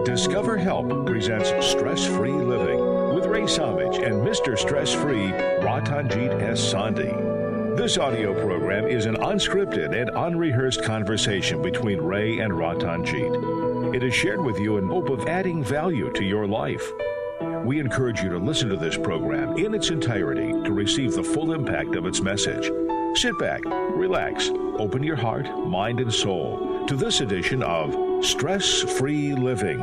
Discover Help presents Stress-Free Living with Ray Samich and Mr. Stress-Free Ratanjit S. Sandhi. This audio program is an unscripted and unrehearsed conversation between Ray and Ratanjit. It is shared with you in hope of adding value to your life. We encourage you to listen to this program in its entirety to receive the full impact of its message. Sit back, relax, open your heart, mind, and soul to this edition of Stress-Free Living.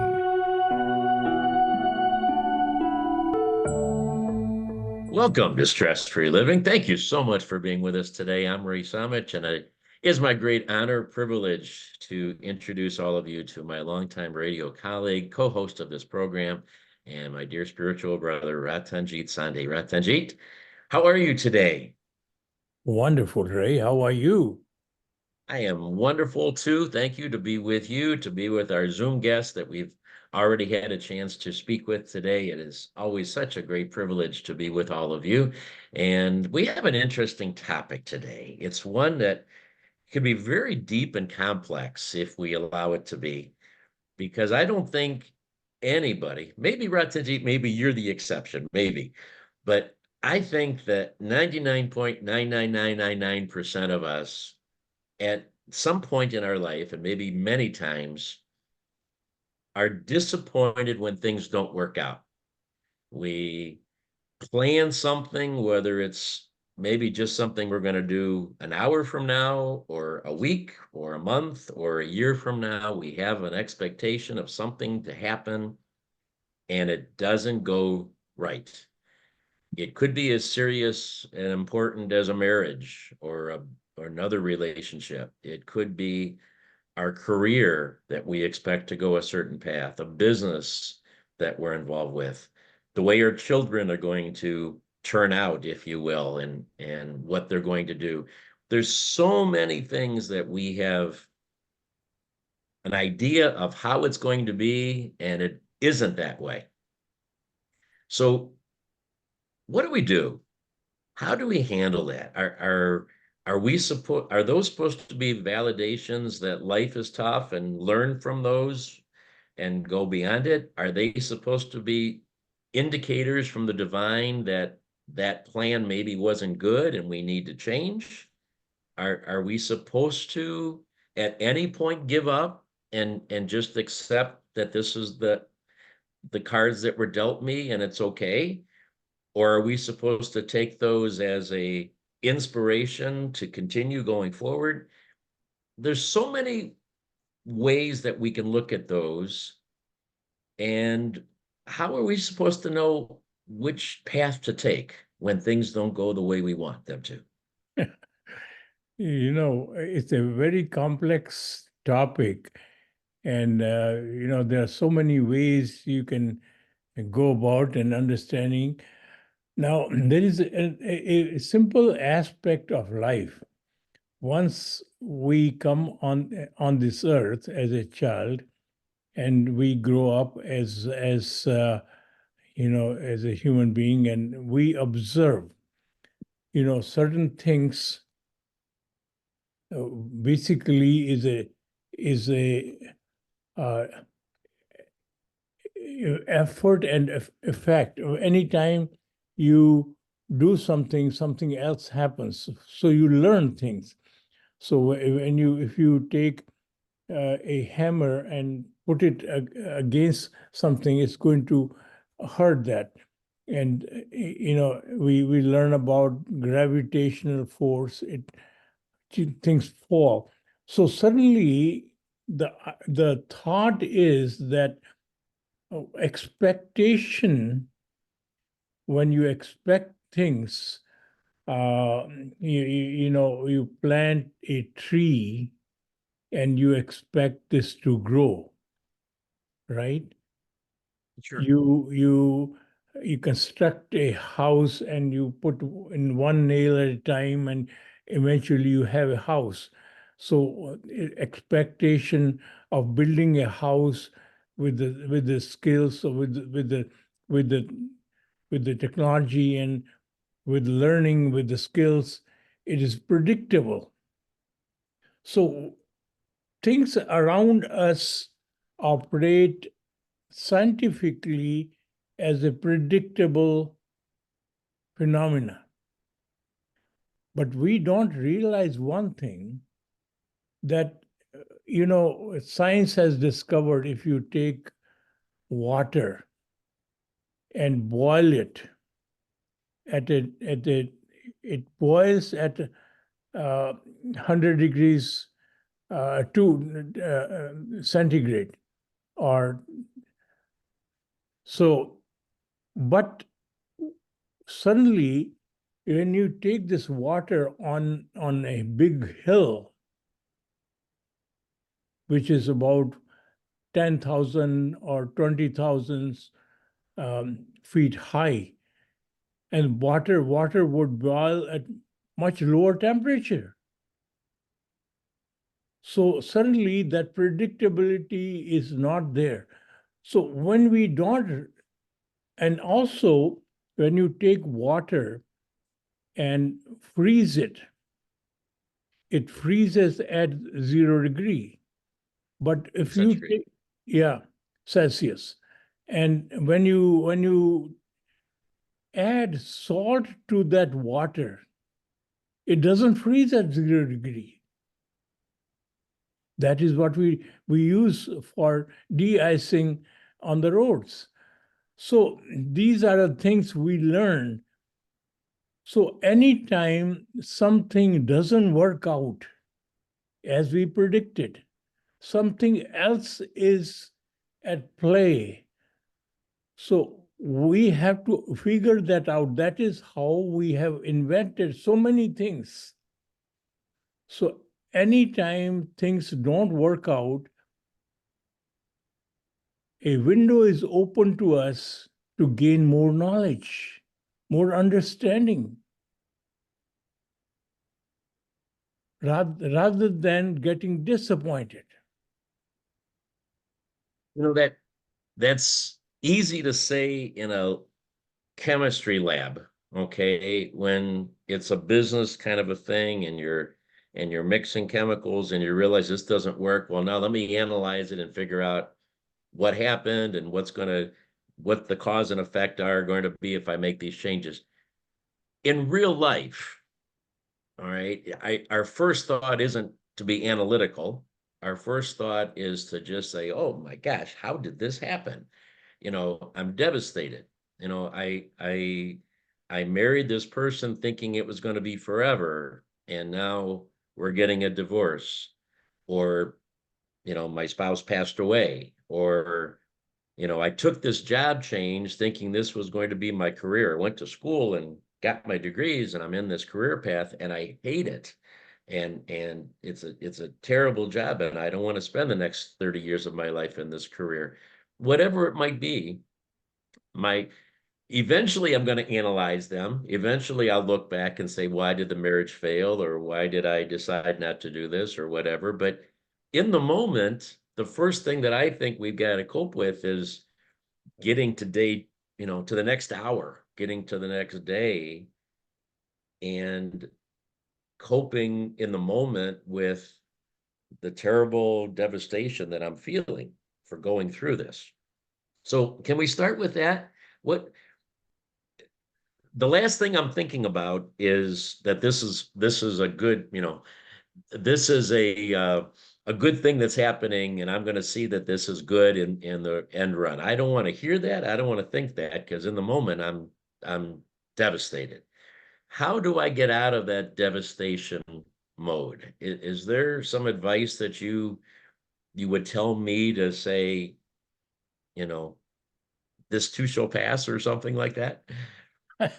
Welcome to Stress-Free Living. Thank you so much for being with us today. I'm Ray Samich, and it is my great honor, privilege to introduce all of you to my longtime radio colleague, co-host of this program, and my dear spiritual brother, Ratanjit Sandhi. Ratanjit, how are you today? Wonderful, Ray. How are you? I am wonderful too. Thank you to be with you, to be with our Zoom guests that we've already had a chance to speak with today. It is always such a great privilege to be with all of you. And we have an interesting topic today. It's one that can be very deep and complex if we allow it to be, because I don't think anybody, maybe Ratanjit, maybe you're the exception, maybe, but I think that 99.99999% of us at some point in our life, and maybe many times, are disappointed when things don't work out. We plan something, whether it's maybe just something we're going to do an hour from now, or a week, or a month, or a year from now. We have an expectation of something to happen, and it doesn't go right. It could be as serious and important as a marriage or another relationship. It could be our career that we expect to go a certain path, a business that we're involved with, the way our children are going to turn out, if you will, and what they're going to do. There's so many things that we have an idea of how it's going to be, and it isn't that way. So what do we do? How do we handle that? Are those supposed to be validations that life is tough and learn from those and go beyond it? Are they supposed to be indicators from the divine that that plan maybe wasn't good and we need to change? Are we supposed to at any point give up and just accept that this is the cards that were dealt me and it's okay? Or are we supposed to take those as a inspiration to continue going forward? There's so many ways that we can look at those. And how are we supposed to know which path to take when things don't go the way we want them to? It's a very complex topic. And, there are so many ways you can go about and understanding. Now, there is a simple aspect of life. Once we come on this earth as a child, and we grow up as a human being, and we observe, certain things. Basically, is a effort and effect. Anytime you do something, something else happens. So you learn things. So if you take a hammer and put it against something, it's going to hurt that. And we learn about gravitational force. Things fall. So suddenly the thought is that expectation. When you expect things, you plant a tree and you expect this to grow, right? Sure. You construct a house and you put in one nail at a time, and eventually you have a house. So expectation of building a house with the skills, or with the technology, and with learning, with the skills, it is predictable. So things around us operate scientifically as a predictable phenomena. But we don't realize one thing, that, science has discovered if you take water and boil it it boils at 100 degrees to centigrade, or so. But suddenly, when you take this water on a big hill, which is about 10,000 or 20,000 feet high, and water would boil at much lower temperature. So suddenly that predictability is not there. So when we don't, and also when you take water and freeze it, it freezes at 0 degree. But if you Century. take, yeah, Celsius, and when you add salt to that water, it doesn't freeze at 0 degree. That is what we use for de-icing on the roads. So these are the things we learn. So anytime something doesn't work out as we predicted, something else is at play. So we have to figure that out. That is how we have invented so many things. So anytime things don't work out, a window is open to us to gain more knowledge, more understanding, rather than getting disappointed. That's easy to say in a chemistry lab, okay, when it's a business kind of a thing and you're mixing chemicals and you realize this doesn't work. Well, now let me analyze it and figure out what happened and what the cause and effect are going to be if I make these changes. In real life, all right, our first thought isn't to be analytical. Our first thought is to just say, oh my gosh, how did this happen? I'm devastated. I married this person thinking it was going to be forever, and now we're getting a divorce, or my spouse passed away, or I took this job change thinking this was going to be my career. I went to school and got my degrees, and I'm in this career path, and I hate it. And it's a terrible job, and I don't want to spend the next 30 years of my life in this career. Whatever it might be, my eventually I'm going to analyze them. Eventually I'll look back and say, why did the marriage fail? Or why did I decide not to do this or whatever? But in the moment, the first thing that I think we've got to cope with is getting today, to the next hour, getting to the next day, and coping in the moment with the terrible devastation that I'm feeling for going through this. So can we start with that? What the last thing I'm thinking about is that this is a good, this is a good thing that's happening, and I'm going to see that this is good in the end run. I don't want to hear that. I don't want to think that, because in the moment I'm devastated. How do I get out of that devastation mode? Is there some advice that you would tell me to say, you know, this too shall pass, or something like that? Yeah.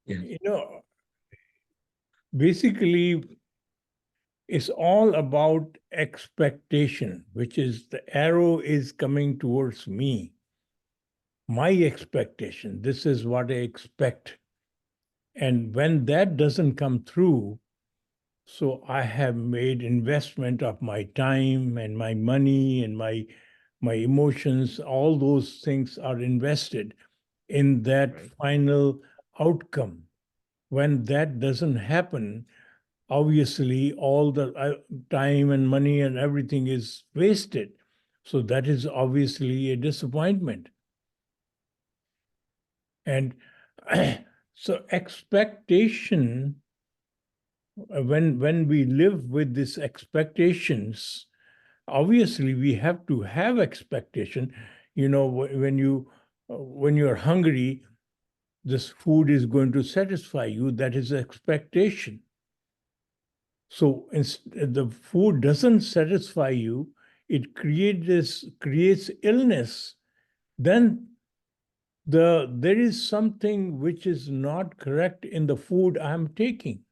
You know, basically, it's all about expectation, which is the arrow is coming towards me. My expectation, this is what I expect. And when that doesn't come through, so I have made investment of my time and my money and my emotions, all those things are invested in that Right. final outcome. When that doesn't happen, obviously all the time and money and everything is wasted. So that is obviously a disappointment. And so expectation, when we live with these expectations, obviously we have to have expectation. When you're hungry, this food is going to satisfy you. That is expectation. So the food doesn't satisfy you, it creates illness. Then there is something which is not correct in the food I'm taking.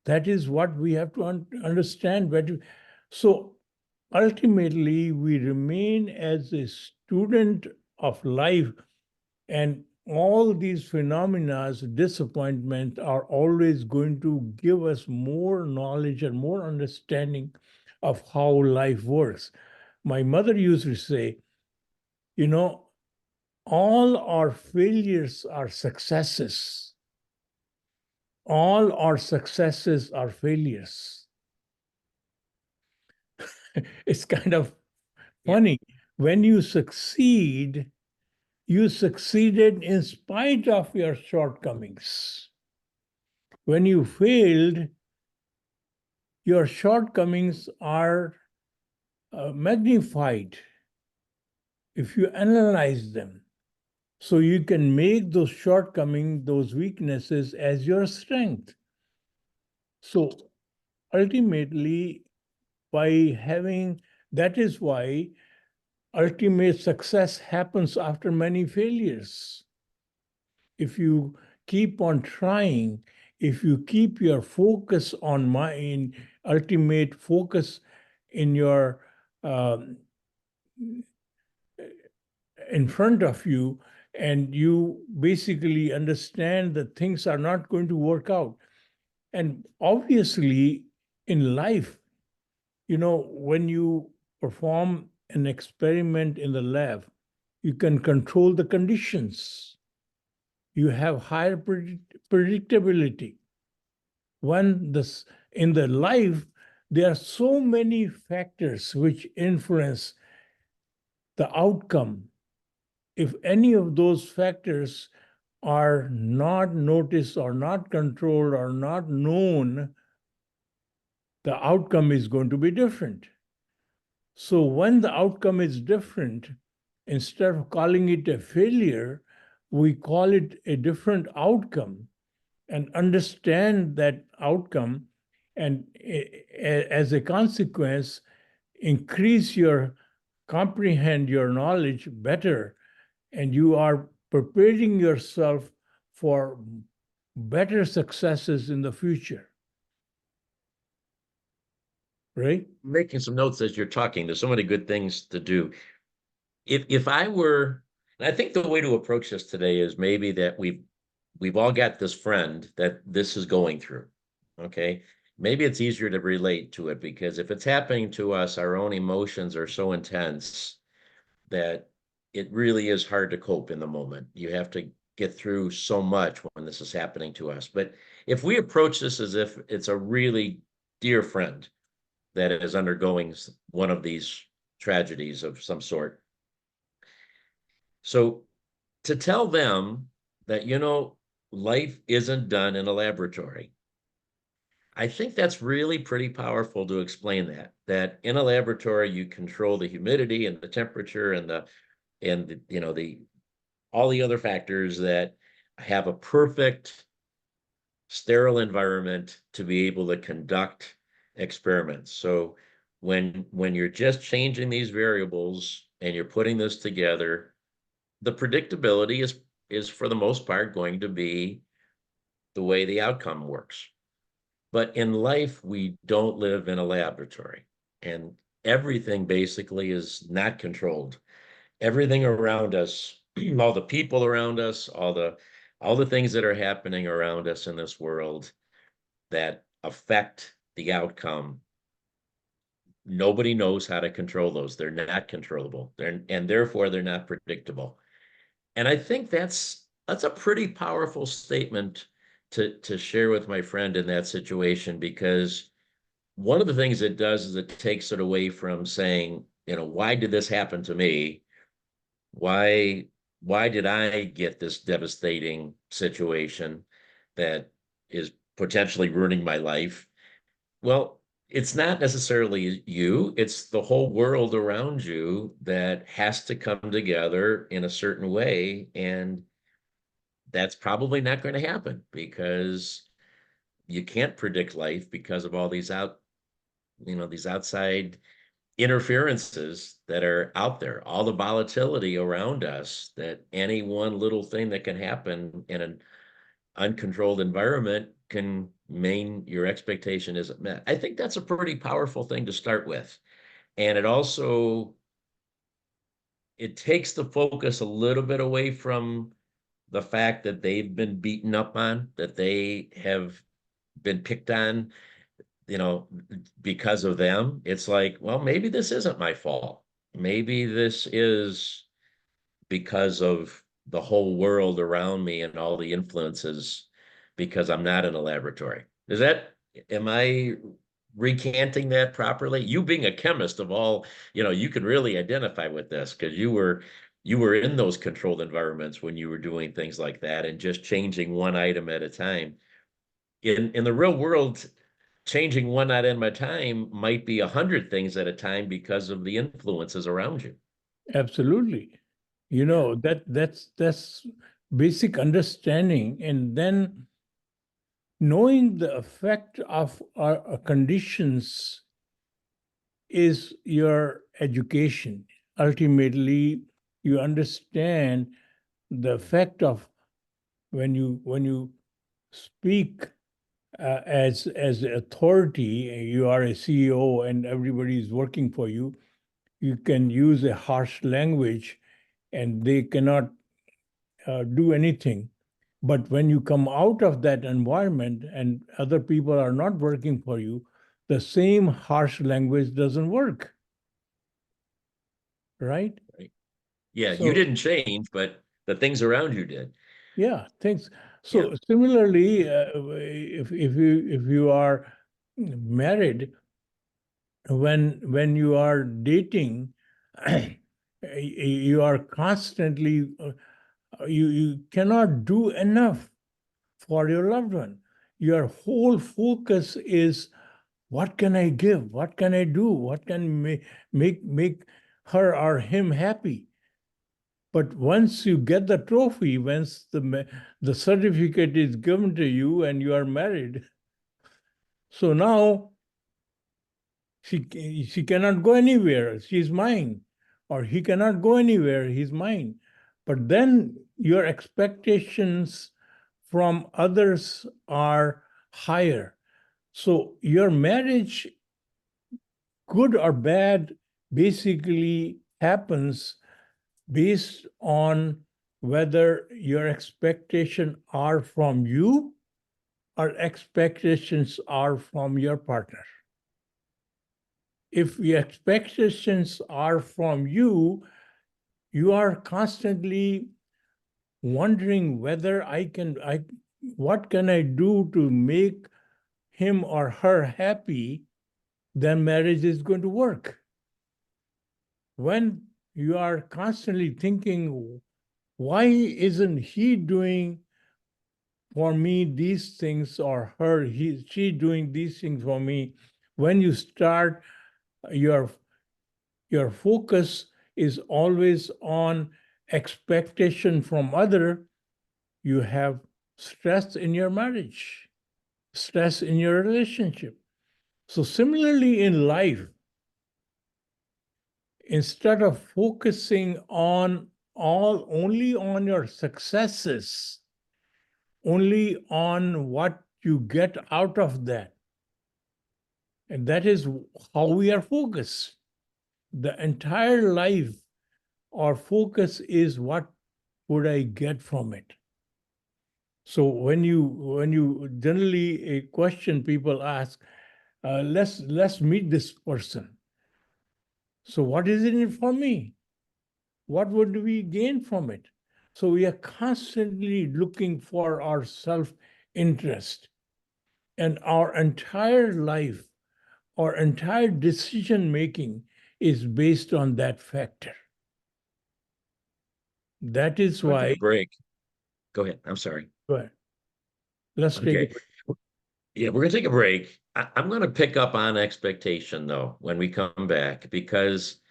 That is what we have to understand. So ultimately, we remain as a student of life, and all these phenomena, disappointment, are always going to give us more knowledge and more understanding of how life works. My mother used to say, all our failures are successes. All our successes are failures. It's kind of funny. When you succeed, you succeeded in spite of your shortcomings. When you failed, your shortcomings are magnified if you analyze them. So you can make those shortcomings, those weaknesses, as your strength. So ultimately, that is why ultimate success happens after many failures. If you keep on trying, if you keep your focus ultimate focus in your in front of you, and you basically understand that things are not going to work out. And obviously, in life, when you perform an experiment in the lab, you can control the conditions. You have higher predictability. In the life, there are so many factors which influence the outcome. If any of those factors are not noticed or not controlled or not known, the outcome is going to be different. So when the outcome is different, instead of calling it a failure, we call it a different outcome, and understand that outcome, and as a consequence, comprehend your knowledge better, and you are preparing yourself for better successes in the future. Right? Making some notes as you're talking. There's so many good things to do. If I were, and I think the way to approach this today is maybe that we've all got this friend that this is going through. Okay. Maybe it's easier to relate to it, because if it's happening to us, our own emotions are so intense that it really is hard to cope in the moment. You have to get through so much when this is happening to us. But if we approach this as if it's a really dear friend that is undergoing one of these tragedies of some sort. So to tell them that, life isn't done in a laboratory. I think that's really pretty powerful to explain that in a laboratory, you control the humidity and the temperature and all the other factors that have a perfect sterile environment to be able to conduct experiments. So when you're just changing these variables and you're putting this together, the predictability is for the most part going to be the way the outcome works. But in life, we don't live in a laboratory, and everything basically is not controlled. Everything around us, all the people around us, all the things that are happening around us in this world that affect the outcome, nobody knows how to control those. They're not controllable. And therefore they're not predictable. And I think that's a pretty powerful statement to share with my friend in that situation, because one of the things it does is it takes it away from saying, why did this happen to me? Why why did I get this devastating situation that is potentially ruining my life? Well, it's not necessarily you, it's the whole world around you that has to come together in a certain way. And that's probably not going to happen because you can't predict life because of all these outside interferences that are out there, all the volatility around us, that any one little thing that can happen in an uncontrolled environment can mean your expectation isn't met. I think that's a pretty powerful thing to start with. And it takes the focus a little bit away from the fact that they've been beaten up on, that they have been picked on, you know, because of them. It's like, well, maybe this isn't my fault. Maybe this is because of the whole world around me and all the influences, because I'm not in a laboratory. Am I recanting that properly? You being a chemist of all, you can really identify with this because you were in those controlled environments when you were doing things like that and just changing one item at a time. In the real world, changing one item at a time might be 100 things at a time because of the influences around you. Absolutely. Yeah. That's basic understanding, and then knowing the effect of our conditions is your education. Ultimately, you understand the effect of when you speak as authority. You are a CEO, and everybody is working for you. You can use a harsh language, and they cannot do anything. But when you come out of that environment and other people are not working for you, the same harsh language doesn't work, right? Right. Yeah, you So, didn't change, but the things around you did. yeah, thanks. Yeah. So similarly, if you are married, when you are dating, you are constantly you cannot do enough for your loved one. Your whole focus is, what can I give? What can I do? What can make her or him happy? But once you get the trophy, once the certificate is given to you and you are married, so now she cannot go anywhere. She's mine, or he cannot go anywhere. He's mine. But then your expectations from others are higher. So your marriage, good or bad, basically happens based on whether your expectations are from you or expectations are from your partner. If your expectations are from you, you are constantly wondering whether what can I do to make him or her happy, then marriage is going to work. When you are constantly thinking, why isn't he doing for me these things, or she doing these things for me? When you start, your your focus is always on expectation from other, you have stress in your marriage, stress in your relationship. So similarly in life, instead of focusing on all only on your successes, only on what you get out of that, and that is how we are focused. The entire life, our focus is, what would I get from it? So when you generally a question people ask, let's meet this person. So what is in it for me? What would we gain from it? So we are constantly looking for our self interest. And our entire life, our entire decision making is based on that factor. That is We're gonna take why. a break. Go ahead. I'm sorry. Go ahead. Let's take a Okay. break. Yeah, we're gonna take a break. I'm gonna pick up on expectation though when we come back, because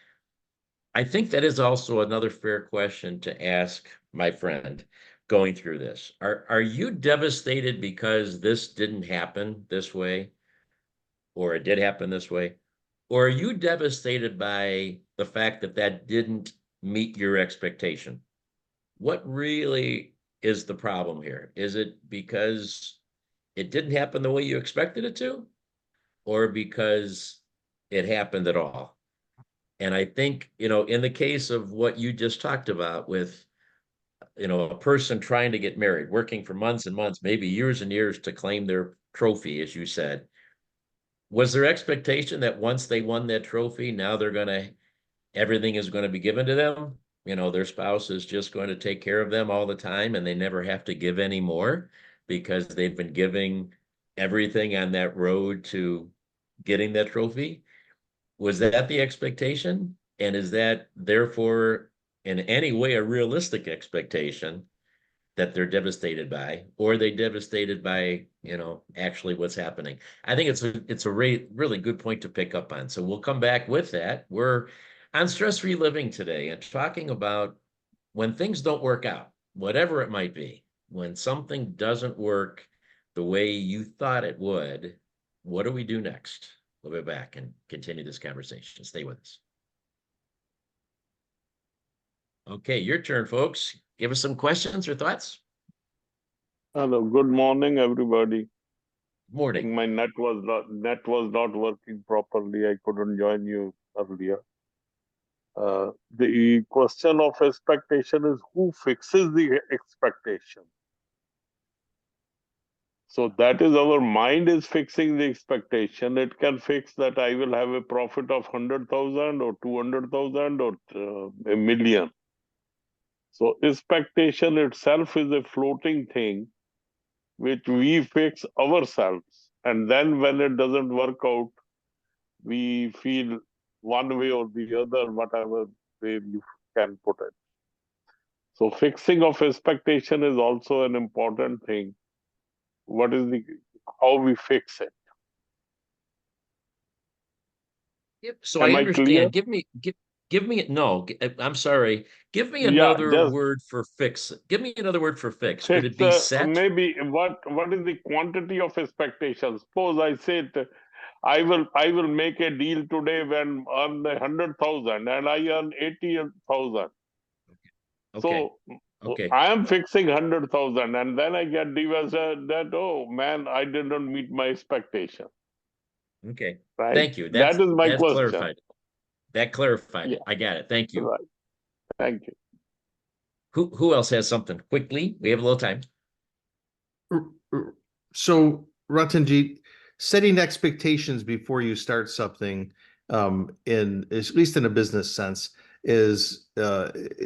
I think that is also another fair question to ask my friend going through this. Are you devastated because this didn't happen this way, or it did happen this way? Or are you devastated by the fact that that didn't meet your expectation? What really is the problem here? Is it because it didn't happen the way you expected it to, or because it happened at all? And I think, in the case of what you just talked about with, a person trying to get married, working for months and months, maybe years and years to claim their trophy, as you said, was their expectation that once they won that trophy, now everything is going to be given to them? Their spouse is just going to take care of them all the time and they never have to give any more because they've been giving everything on that road to getting that trophy? Was that the expectation? And is that therefore in any way a realistic expectation that they're devastated by, or are they devastated by, actually what's happening? I think it's a really good point to pick up on. So we'll come back with that. We're on stress-free living today and talking about when things don't work out, whatever it might be, when something doesn't work the way you thought it would, what do we do next? We'll be back and continue this conversation. Stay with us. Okay, your turn, folks. Give us some questions or thoughts. Hello, good morning, everybody. I Morning. think my net was not working properly. I couldn't join you earlier. The question of expectation is who fixes the expectation? So that is our mind is fixing the expectation. It can fix that I will have a profit of 100,000 or 200,000 or a million. So expectation itself is a floating thing which we fix ourselves. And then when it doesn't work out, we feel one way or the other, whatever way you can put it. So fixing of expectation is also an important thing. What is how we fix it? Yep. So I Am I clear? understand. Give me no. I'm sorry. Give me Yeah, another just word for fix. Give me another word for fix. Would fix it be set? maybe what is the quantity of expectations? Suppose I said I will make a deal today when earn 100,000 and I earn 80,000. Okay. So Okay. I am fixing 100,000 and then I get devastated that, oh man, I didn't meet my expectation. Okay. Right? Thank you. That is my That's question. clarified. That clarified Yeah, it. I got it. Thank you. right. Thank you. Who else has something? Quickly, we have a little time. So, Ratanjit, setting expectations before you start something, at least in a business sense, do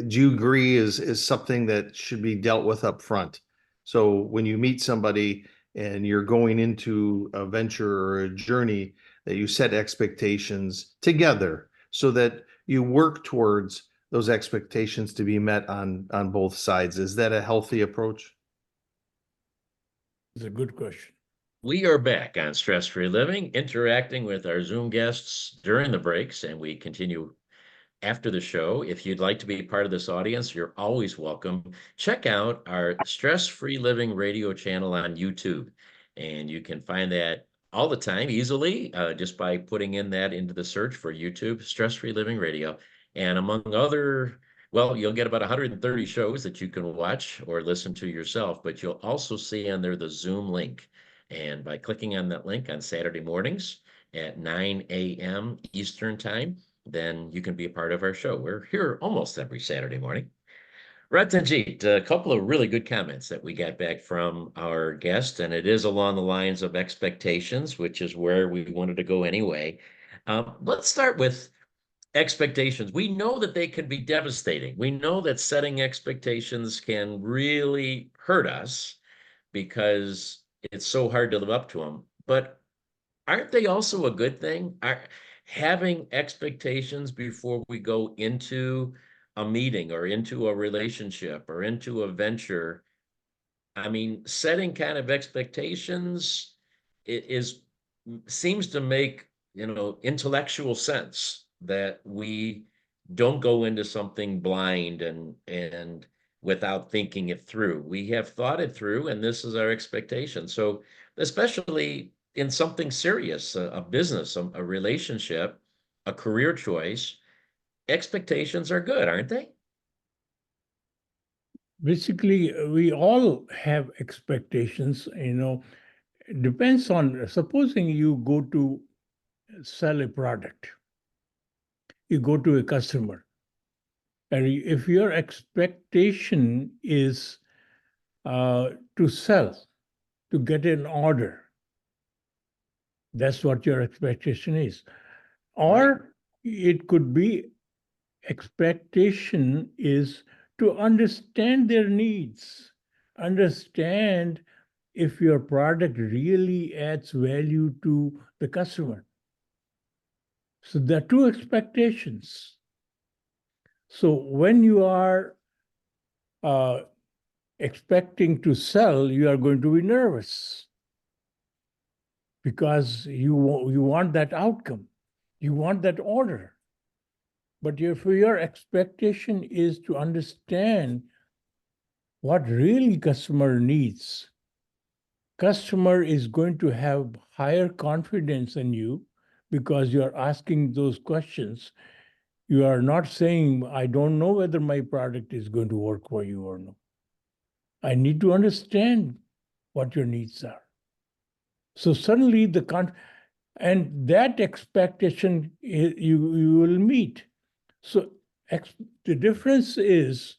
you agree is something that should be dealt with up front? So when you meet somebody and you're going into a venture or a journey, that you set expectations together so that you work towards those expectations to be met on both sides. Is that a healthy approach? It's a good question. We are back on Stress Free Living, interacting with our Zoom guests during the breaks, and we continue after the show. If you'd like to be part of this audience, you're always welcome. Check out our Stress Free Living radio channel on YouTube, and you can find that all the time easily just by putting in that into the search for YouTube, Stress Free Living Radio. And among other, well, you'll get about 130 shows that you can watch or listen to yourself, but you'll also see on there the Zoom link. And by clicking on that link on Saturday mornings at 9 a.m. Eastern Time, then you can be a part of our show. We're here almost every Saturday morning. Ratanjit, a couple of really good comments that we got back from our guest, and it is along the lines of expectations, which is where we wanted to go anyway. Let's start with expectations. We know that they can be devastating. We know that setting expectations can really hurt us because it's so hard to live up to them. But aren't they also a good thing? Having expectations before we go into a meeting or into a relationship or into a venture. I mean, setting kind of expectations is seems to make, intellectual sense that we don't go into something blind and without thinking it through. We have thought it through, and this is our expectation. So, especially in something serious, a business, a relationship, a career choice, expectations are good, aren't they? Basically, we all have expectations, It depends on, supposing you go to sell a product, you go to a customer, and if your expectation is to sell, to get an order, that's what your expectation is. Right. Or it could be expectation is to understand their needs, understand if your product really adds value to the customer. So there are two expectations. So when you are uh, expecting to sell, you are going to be nervous because you want that outcome, you want that order. But if your expectation is to understand what really customer needs, customer is going to have higher confidence in you because you are asking those questions. You are not saying, I don't know whether my product is going to work for you or not. I need to understand what your needs are. So suddenly and that expectation you will meet. So the difference is,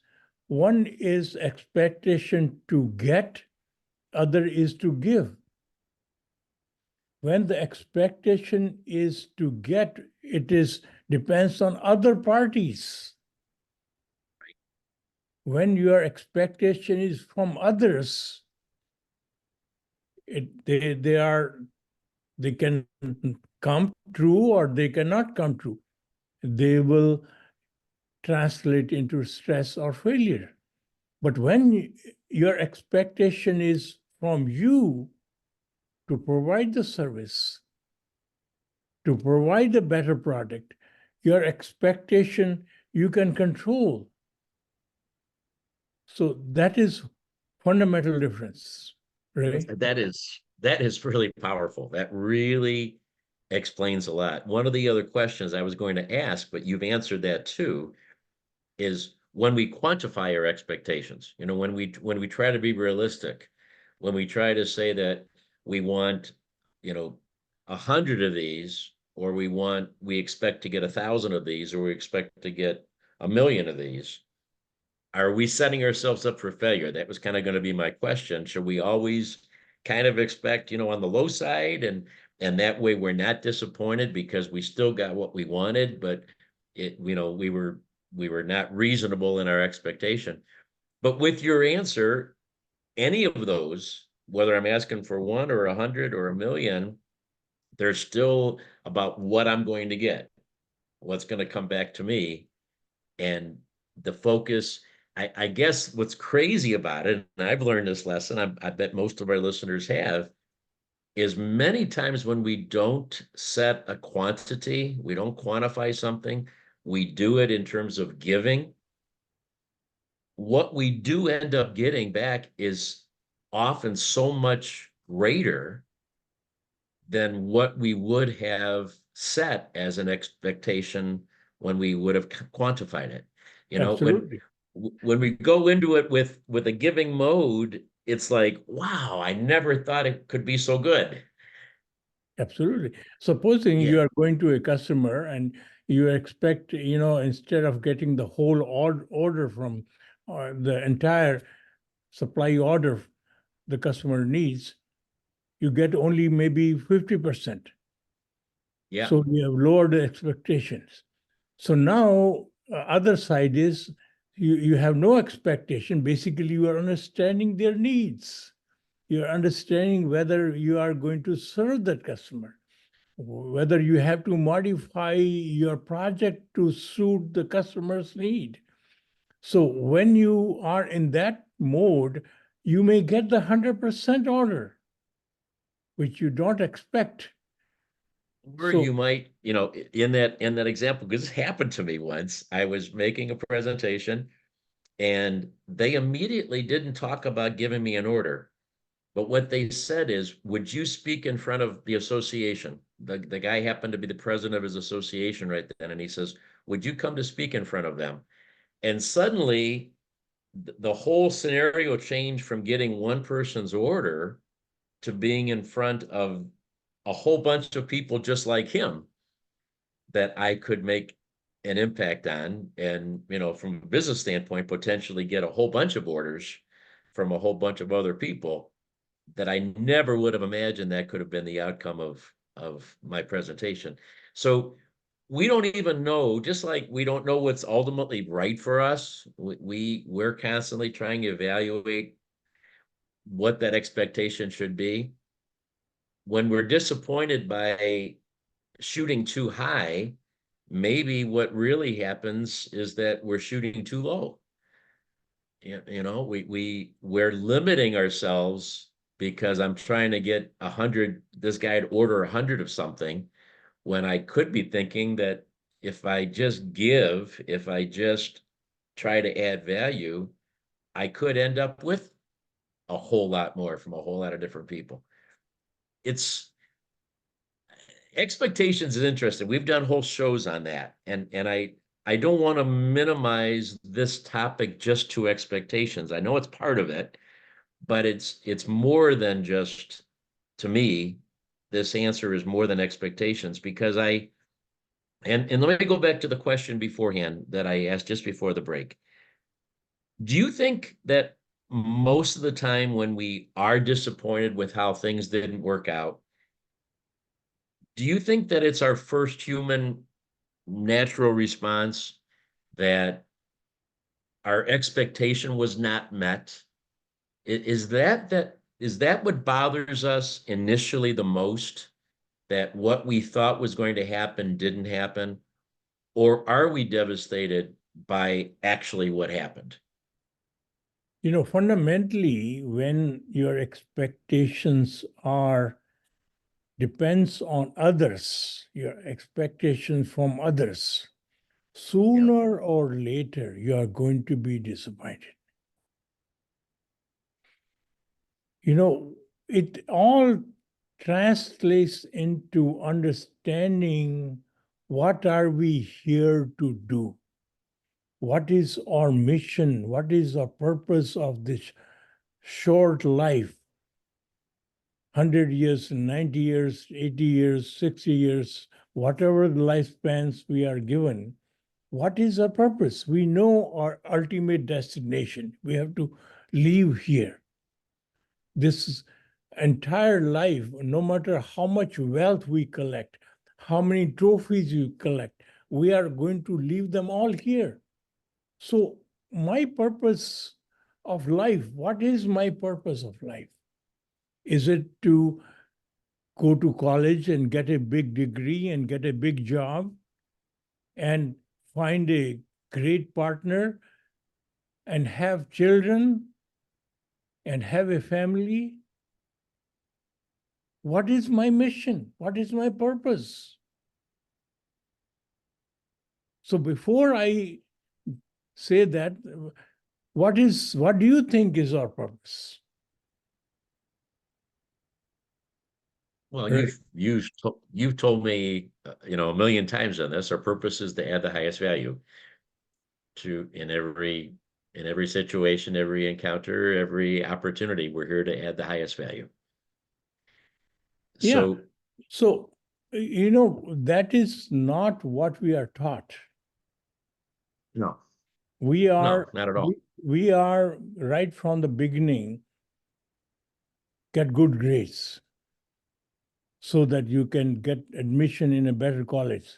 one is expectation to get, other is to give. When the expectation is to get, it is depends on other parties. When your expectation is from others, they can come true or they cannot come true. They will translate into stress or failure. But when your expectation is from you to provide the service, to provide a better product, your expectation you can control. So that is fundamental difference, right? That is really powerful. That really explains a lot. One of the other questions I was going to ask, but you've answered that too, is when we quantify our expectations, when we try to be realistic, when we try to say that we want, 100 of these, or we expect to get 1,000 of these, or we expect to get 1,000,000 of these, are we setting ourselves up for failure? That was kind of going to be my question. Should we always kind of expect, on the low side, and that way we're not disappointed because we still got what we wanted, but we were not reasonable in our expectation. But with your answer, any of those, whether I'm asking for one or 100 or 1,000,000, they're still about what I'm going to get, what's going to come back to me. And the focus, I guess what's crazy about it, and I've learned this lesson, I bet most of our listeners have, is many times when we don't set a quantity, we don't quantify something, we do it in terms of giving. What we do end up getting back is often so much greater than what we would have set as an expectation when we would have quantified it. Absolutely. When we go into it with a giving mode, it's like, wow, I never thought it could be so good. Absolutely. Supposing Yeah. you are going to a customer and you expect, instead of getting the whole order from the entire supply order the customer needs, you get only maybe 50%. Yeah. So we have lowered the expectations. So now, other side is you have no expectation. Basically, you are understanding their needs. You're understanding whether you are going to serve that customer, whether you have to modify your project to suit the customer's need. So when you are in that mode, you may get the 100% order, which you don't expect. Or you might, in that example, because it happened to me once. I was making a presentation and they immediately didn't talk about giving me an order. But what they said is, would you speak in front of the association? The guy happened to be the president of his association right then. And he says, would you come to speak in front of them? And suddenly the whole scenario changed from getting one person's order to being in front of a whole bunch of people just like him that I could make an impact on. And, from a business standpoint, potentially get a whole bunch of orders from a whole bunch of other people that I never would have imagined that could have been the outcome of my presentation. So we don't even know, just like we don't know what's ultimately right for us, we're constantly trying to evaluate what that expectation should be. When we're disappointed by shooting too high, maybe what really happens is that we're shooting too low. We're limiting ourselves because I'm trying to get 100, this guy to order 100 of something, when I could be thinking that if I just try to add value, I could end up with a whole lot more from a whole lot of different people. Expectations is interesting. We've done whole shows on that. And I don't want to minimize this topic just to expectations. I know it's part of it, but it's more than just, to me, this answer is more than expectations, because and let me go back to the question beforehand that I asked just before the break. Do you think that most of the time when we are disappointed with how things didn't work out, do you think that it's our first human natural response that our expectation was not met? Is that what bothers us initially the most? That what we thought was going to happen didn't happen? Or are we devastated by actually what happened? Fundamentally, when your expectations depends on others, your expectations from others, sooner or later, you are going to be disappointed. It all translates into understanding what are we here to do? What is our mission? What is the purpose of this short life? 100 years, 90 years, 80 years, 60 years, whatever the lifespans we are given. What is our purpose? We know our ultimate destination. We have to leave here. This entire life, no matter how much wealth we collect, how many trophies you collect, we are going to leave them all here. So my purpose of life, what is my purpose of life? Is it to go to college and get a big degree and get a big job and find a great partner and have children and have a family? What is my mission? What is my purpose? So before I say that, what do you think is our purpose? Well, Right. you've told me, a million times on this. Our purpose is to add the highest value in every situation, every encounter, every opportunity. We're here to add the highest value. Yeah. So, that is not what we are taught. No. We are not at all. We are right from the beginning, get good grades so that you can get admission in a better college,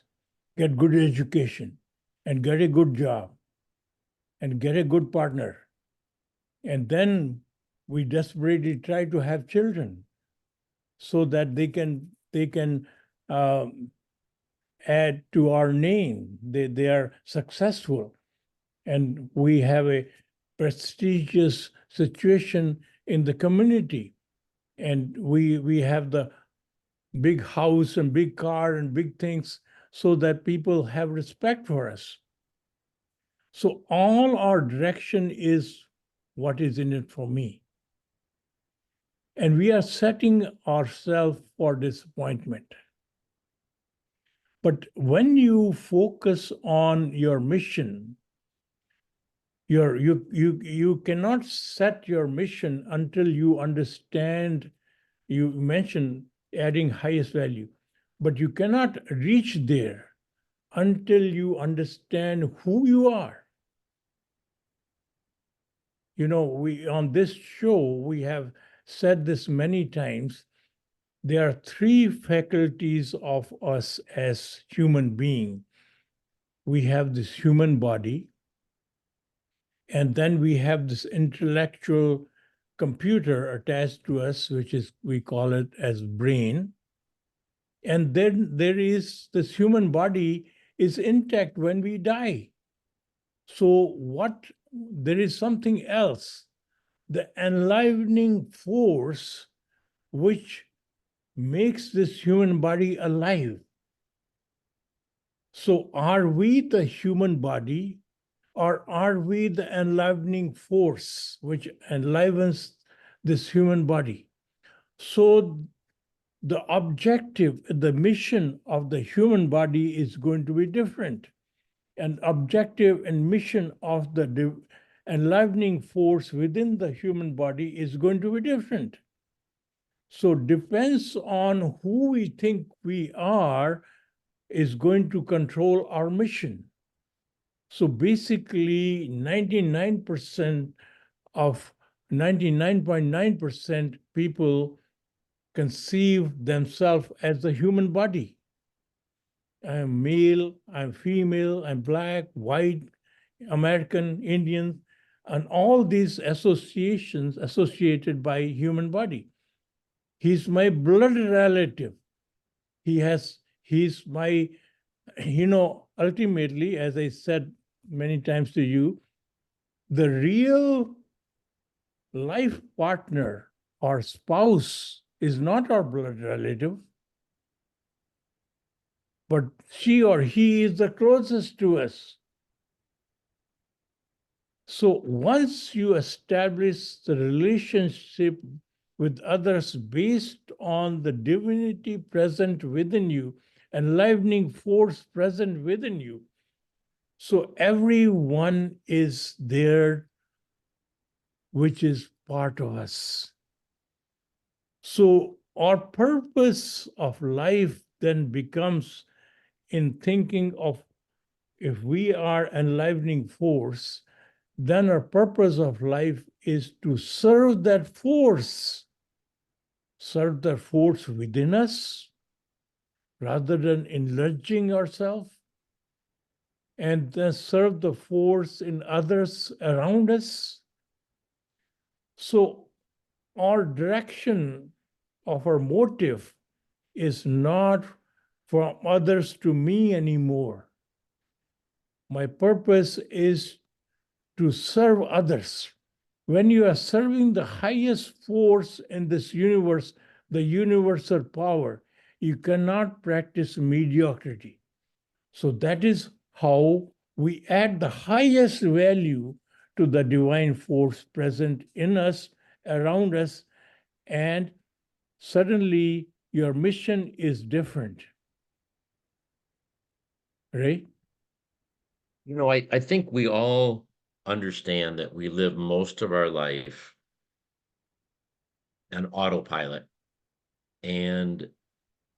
get good education, and get a good job, and get a good partner. And then we desperately try to have children so that they can add to our name. They are successful, and we have a prestigious situation in the community, and we have the big house and big car and big things so that people have respect for us. So all our direction is what is in it for me. And we are setting ourselves for disappointment. But when you focus on your mission, you cannot set your mission until you understand. You mentioned adding highest value, but you cannot reach there until you understand who you are. You know, we on this show we have said this many times. There are three faculties of us as human being. We have this human body, and then we have this intellectual computer attached to us, which is, we call it as brain. And then there is this human body is intact when we die. So there is something else, the enlivening force which makes this human body alive. So are we the human body, or are we the enlivening force which enlivens this human body? So the objective, the mission of the human body is going to be different. And objective and mission of the enlivening force within the human body is going to be different. So depends on who we think we are is going to control our mission. So basically 99% of 99.9% people conceive themselves as the human body. I'm male, I'm female, I'm black, white, American, Indian, and all these associations associated by human body. He's my blood relative. He's my, ultimately, as I said many times to you, the real life partner or spouse is not our blood relative, but she or he is the closest to us. So once you establish the relationship with others based on the divinity present within you, enlivening force present within you, so everyone is there, which is part of us. So our purpose of life then becomes in thinking of, if we are enlivening force, then our purpose of life is to serve that force within us, rather than enlarging ourselves, and then serve the force in others around us. So our direction of our motive is not from others to me anymore. My purpose is to serve others. When you are serving the highest force in this universe, the universal power, you cannot practice mediocrity. So that is how we add the highest value to the divine force present in us, around us, and suddenly your mission is different. Right? I think we all understand that we live most of our life on autopilot. And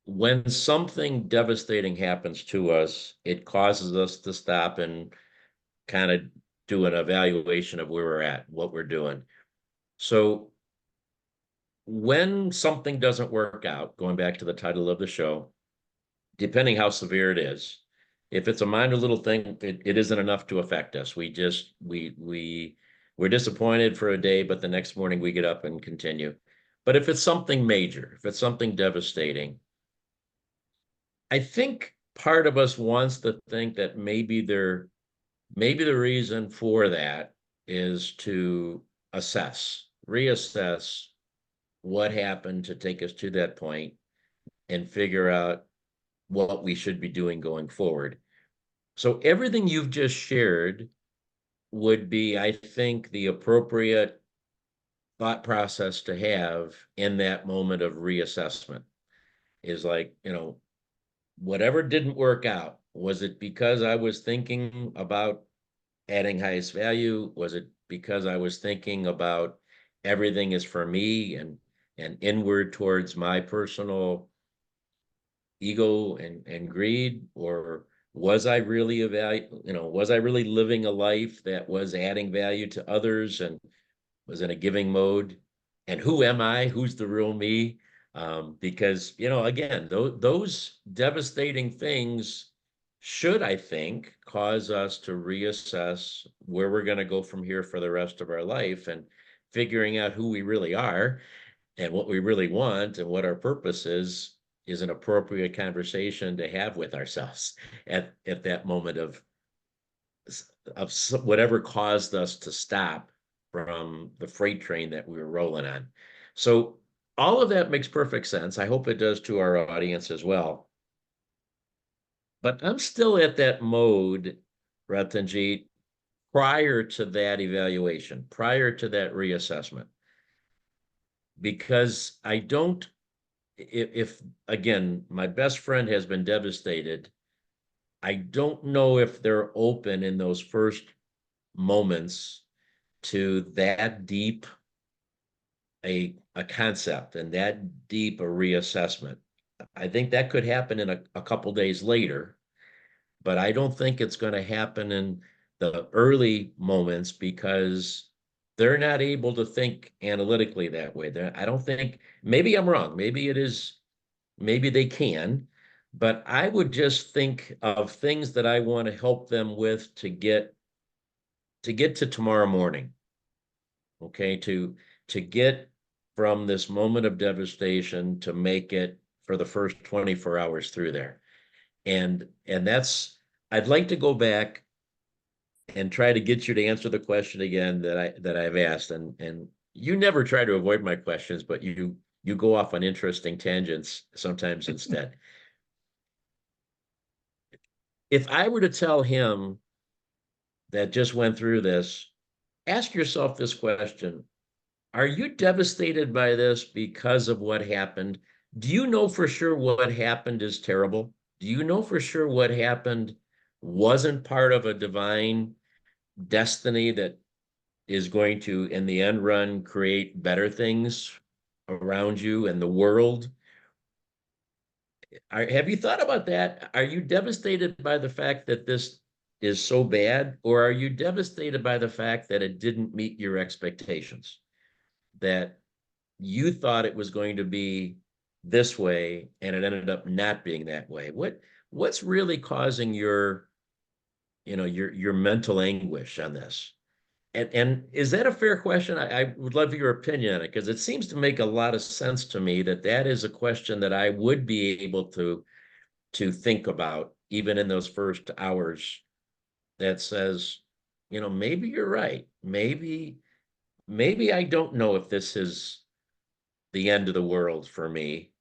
when something devastating happens to us, it causes us to stop and kind of do an evaluation of where we're at, what we're doing. So when something doesn't work out, going back to the title of the show, depending how severe it is, if it's a minor little thing, it isn't enough to affect us. We we're disappointed for a day, but the next morning we get up and continue. But if it's something major, if it's something devastating, I think part of us wants to think that maybe the reason for that is to reassess what happened to take us to that point and figure out what we should be doing going forward. So everything you've just shared would be, I think, the appropriate thought process to have in that moment of reassessment. Is like, whatever didn't work out, was it because I was thinking about adding highest value? Was it because I was thinking about everything is for me and inward towards my personal ego and greed? Or was I really was I really living a life that was adding value to others and was in a giving mode? And who am I? Who's the real me? Because, again, those devastating things should, I think, cause us to reassess where we're going to go from here for the rest of our life, and figuring out who we really are and what we really want and what our purpose is an appropriate conversation to have with ourselves at that moment of whatever caused us to stop from the freight train that we were rolling on. So all of that makes perfect sense. I hope it does to our audience as well. But I'm still at that mode, Ratanjit, prior to that evaluation, prior to that reassessment, because I don't, if again, my best friend has been devastated, I don't know if they're open in those first moments to that deep a concept and that deep a reassessment. I think that could happen in a couple days later, but I don't think it's going to happen in the early moments because they're not able to think analytically that way. I don't think, maybe I'm wrong. Maybe it is, maybe they can, but I would just think of things that I want to help them with to get to tomorrow morning. Okay, to get from this moment of devastation to make it for the first 24 hours through there. And that's, I'd like to go back and try to get you to answer the question again that I've asked. And you never try to avoid my questions, but you go off on interesting tangents sometimes instead. If I were to tell him that just went through this, ask yourself this question: are you devastated by this because of what happened? Do you know for sure what happened is terrible? Do you know for sure what happened wasn't part of a divine destiny that is going to, in the end run, create better things around you and the world? Have you thought about that? Are you devastated by the fact that this is so bad, or are you devastated by the fact that it didn't meet your expectations? That you thought it was going to be this way and it ended up not being that way? What's really causing your mental anguish on this? And is that a fair question? I would love your opinion on it, because it seems to make a lot of sense to me that is a question that I would be able to think about even in those first hours, that says, maybe you're right. Maybe I don't know if this is the end of the world for me.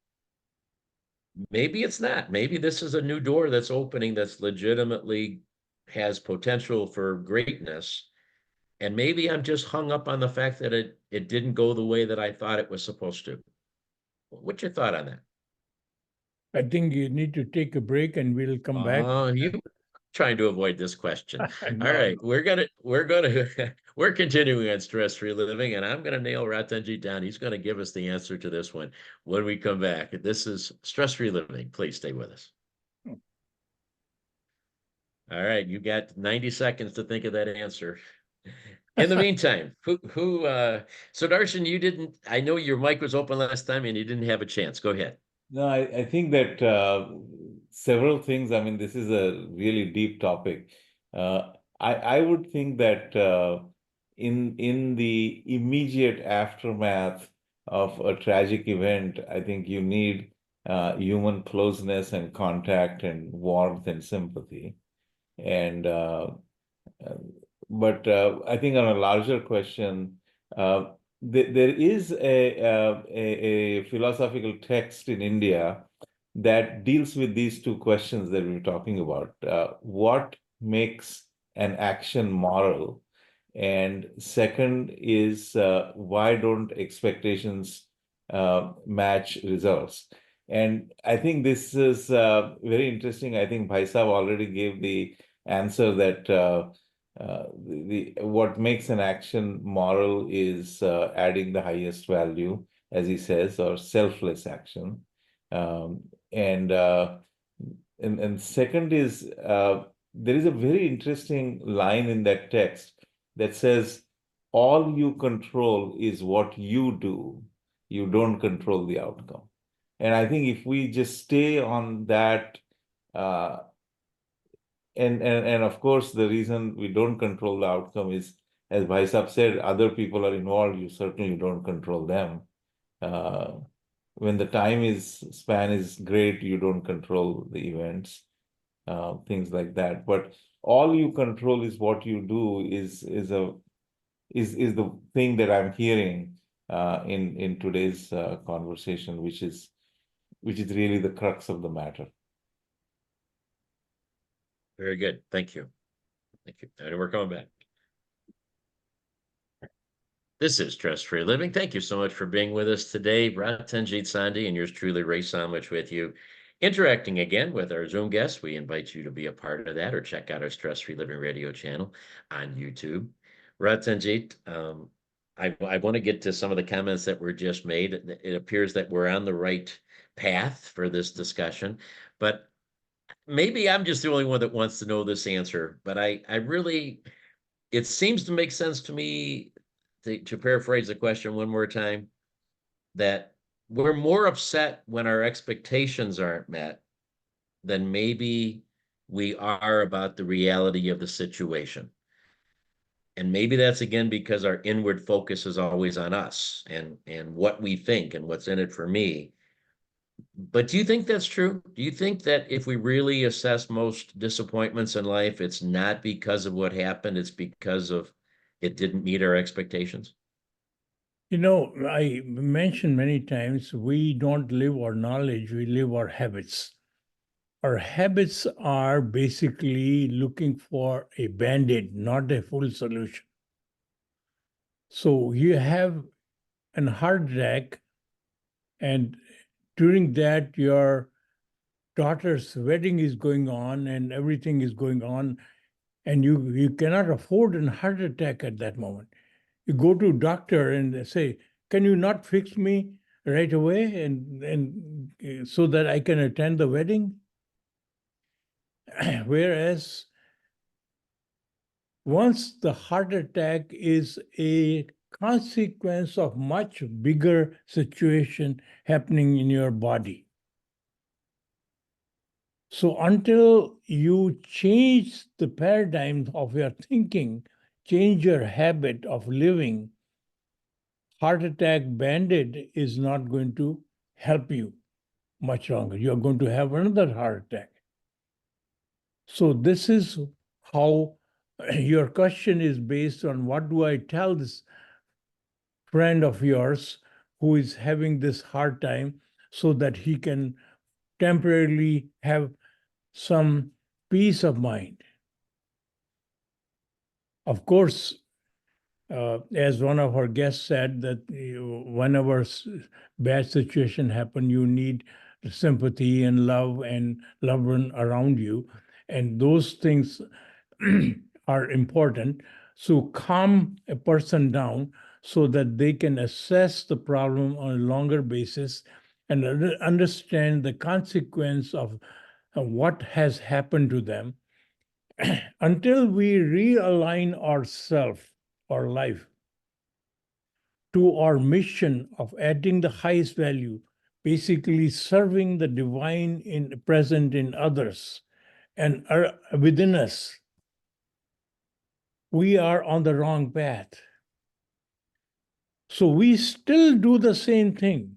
Maybe it's not. Maybe this is a new door that's opening that's legitimately has potential for greatness. And maybe I'm just hung up on the fact that it didn't go the way that I thought it was supposed to. What's your thought on that? I think you need to take a break and we'll come back. You trying to avoid this question. No, All right, we're continuing on stress-free living, and I'm gonna nail Ratanjit down. He's gonna give us the answer to this one when we come back. This is stress-free living. Please stay with us. All right, you got 90 seconds to think of that answer. In the meantime, so Darshan, I know your mic was open last time and you didn't have a chance. Go ahead. No, I think that several things. I mean, this is a really deep topic. I would think that in the immediate aftermath of a tragic event, I think you need human closeness and contact and warmth and sympathy. And but I think on a larger question, there is a philosophical text in India that deals with these two questions that we're talking about. What makes an action moral? And second is why don't expectations match results? And I think this is very interesting. I think Bhai Saab already gave the answer that what makes an action moral is adding the highest value, as he says, or selfless action. Um, and, uh, and second is there is a very interesting line in that text that says, all you control is what you do. You don't control the outcome. And I think if we just stay on that, and of course, the reason we don't control the outcome is, as Bhai Saab said, other people are involved, you certainly don't control them. When the span is great, you don't control the events, things like that. But all you control is what you do is the thing that I'm hearing in today's conversation, which is really the crux of the matter. Very good. Thank you. Thank you. And we're coming back. This is Stress Free Living. Thank you so much for being with us today. Ratanjit Sandhi and yours truly, Ray Samich, with you. Interacting again with our Zoom guests. We invite you to be a part of that or check out our Stress Free Living radio channel on YouTube. Ratanjit, I want to get to some of the comments that were just made. It appears that we're on the right path for this discussion, but maybe I'm just the only one that wants to know this answer, but I really, it seems to make sense to me, to paraphrase the question one more time, that we're more upset when our expectations aren't met than maybe we are about the reality of the situation. And maybe that's again because our inward focus is always on us and what we think and what's in it for me. But do you think that's true? Do you think that if we really assess most disappointments in life, it's not because of what happened, it's because of it didn't meet our expectations? You know, I mentioned many times we don't live our knowledge, we live our habits. Our habits are basically looking for a band-aid, not a full solution. So you have a heart attack, and during that, your daughter's wedding is going on and everything is going on, and you cannot afford a heart attack at that moment. You go to a doctor and they say, can you not fix me right away and so that I can attend the wedding? Whereas once the heart attack is a consequence of much bigger situation happening in your body. So until you change the paradigm of your thinking, change your habit of living, heart attack band-aid is not going to help you much longer. You're going to have another heart attack. So this is how your question is based on what do I tell this friend of yours who is having this hard time so that he can temporarily have some peace of mind. Of course, as one of our guests said, that whenever bad situation happen, you need sympathy and love and loved one around you, and those things are important. So calm a person down so that they can assess the problem on a longer basis and understand the consequence of what has happened to them. Until we realign ourselves, our life, to our mission of adding the highest value, basically serving the divine present in others and within us, we are on the wrong path. So we still do the same thing.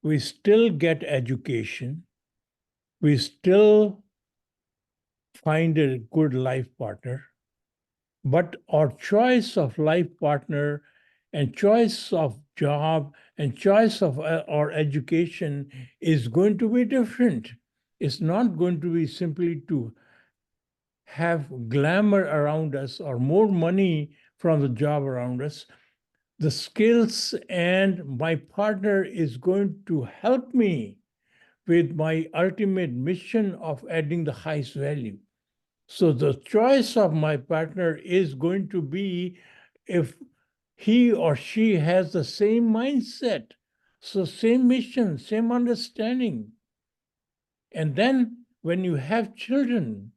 We still get education. We still find a good life partner. But our choice of life partner and choice of job and choice of our education is going to be different. It's not going to be simply to have glamour around us or more money from the job around us. The skills and my partner is going to help me with my ultimate mission of adding the highest value. So the choice of my partner is going to be if he or she has the same mindset, so same mission, same understanding. And then when you have children,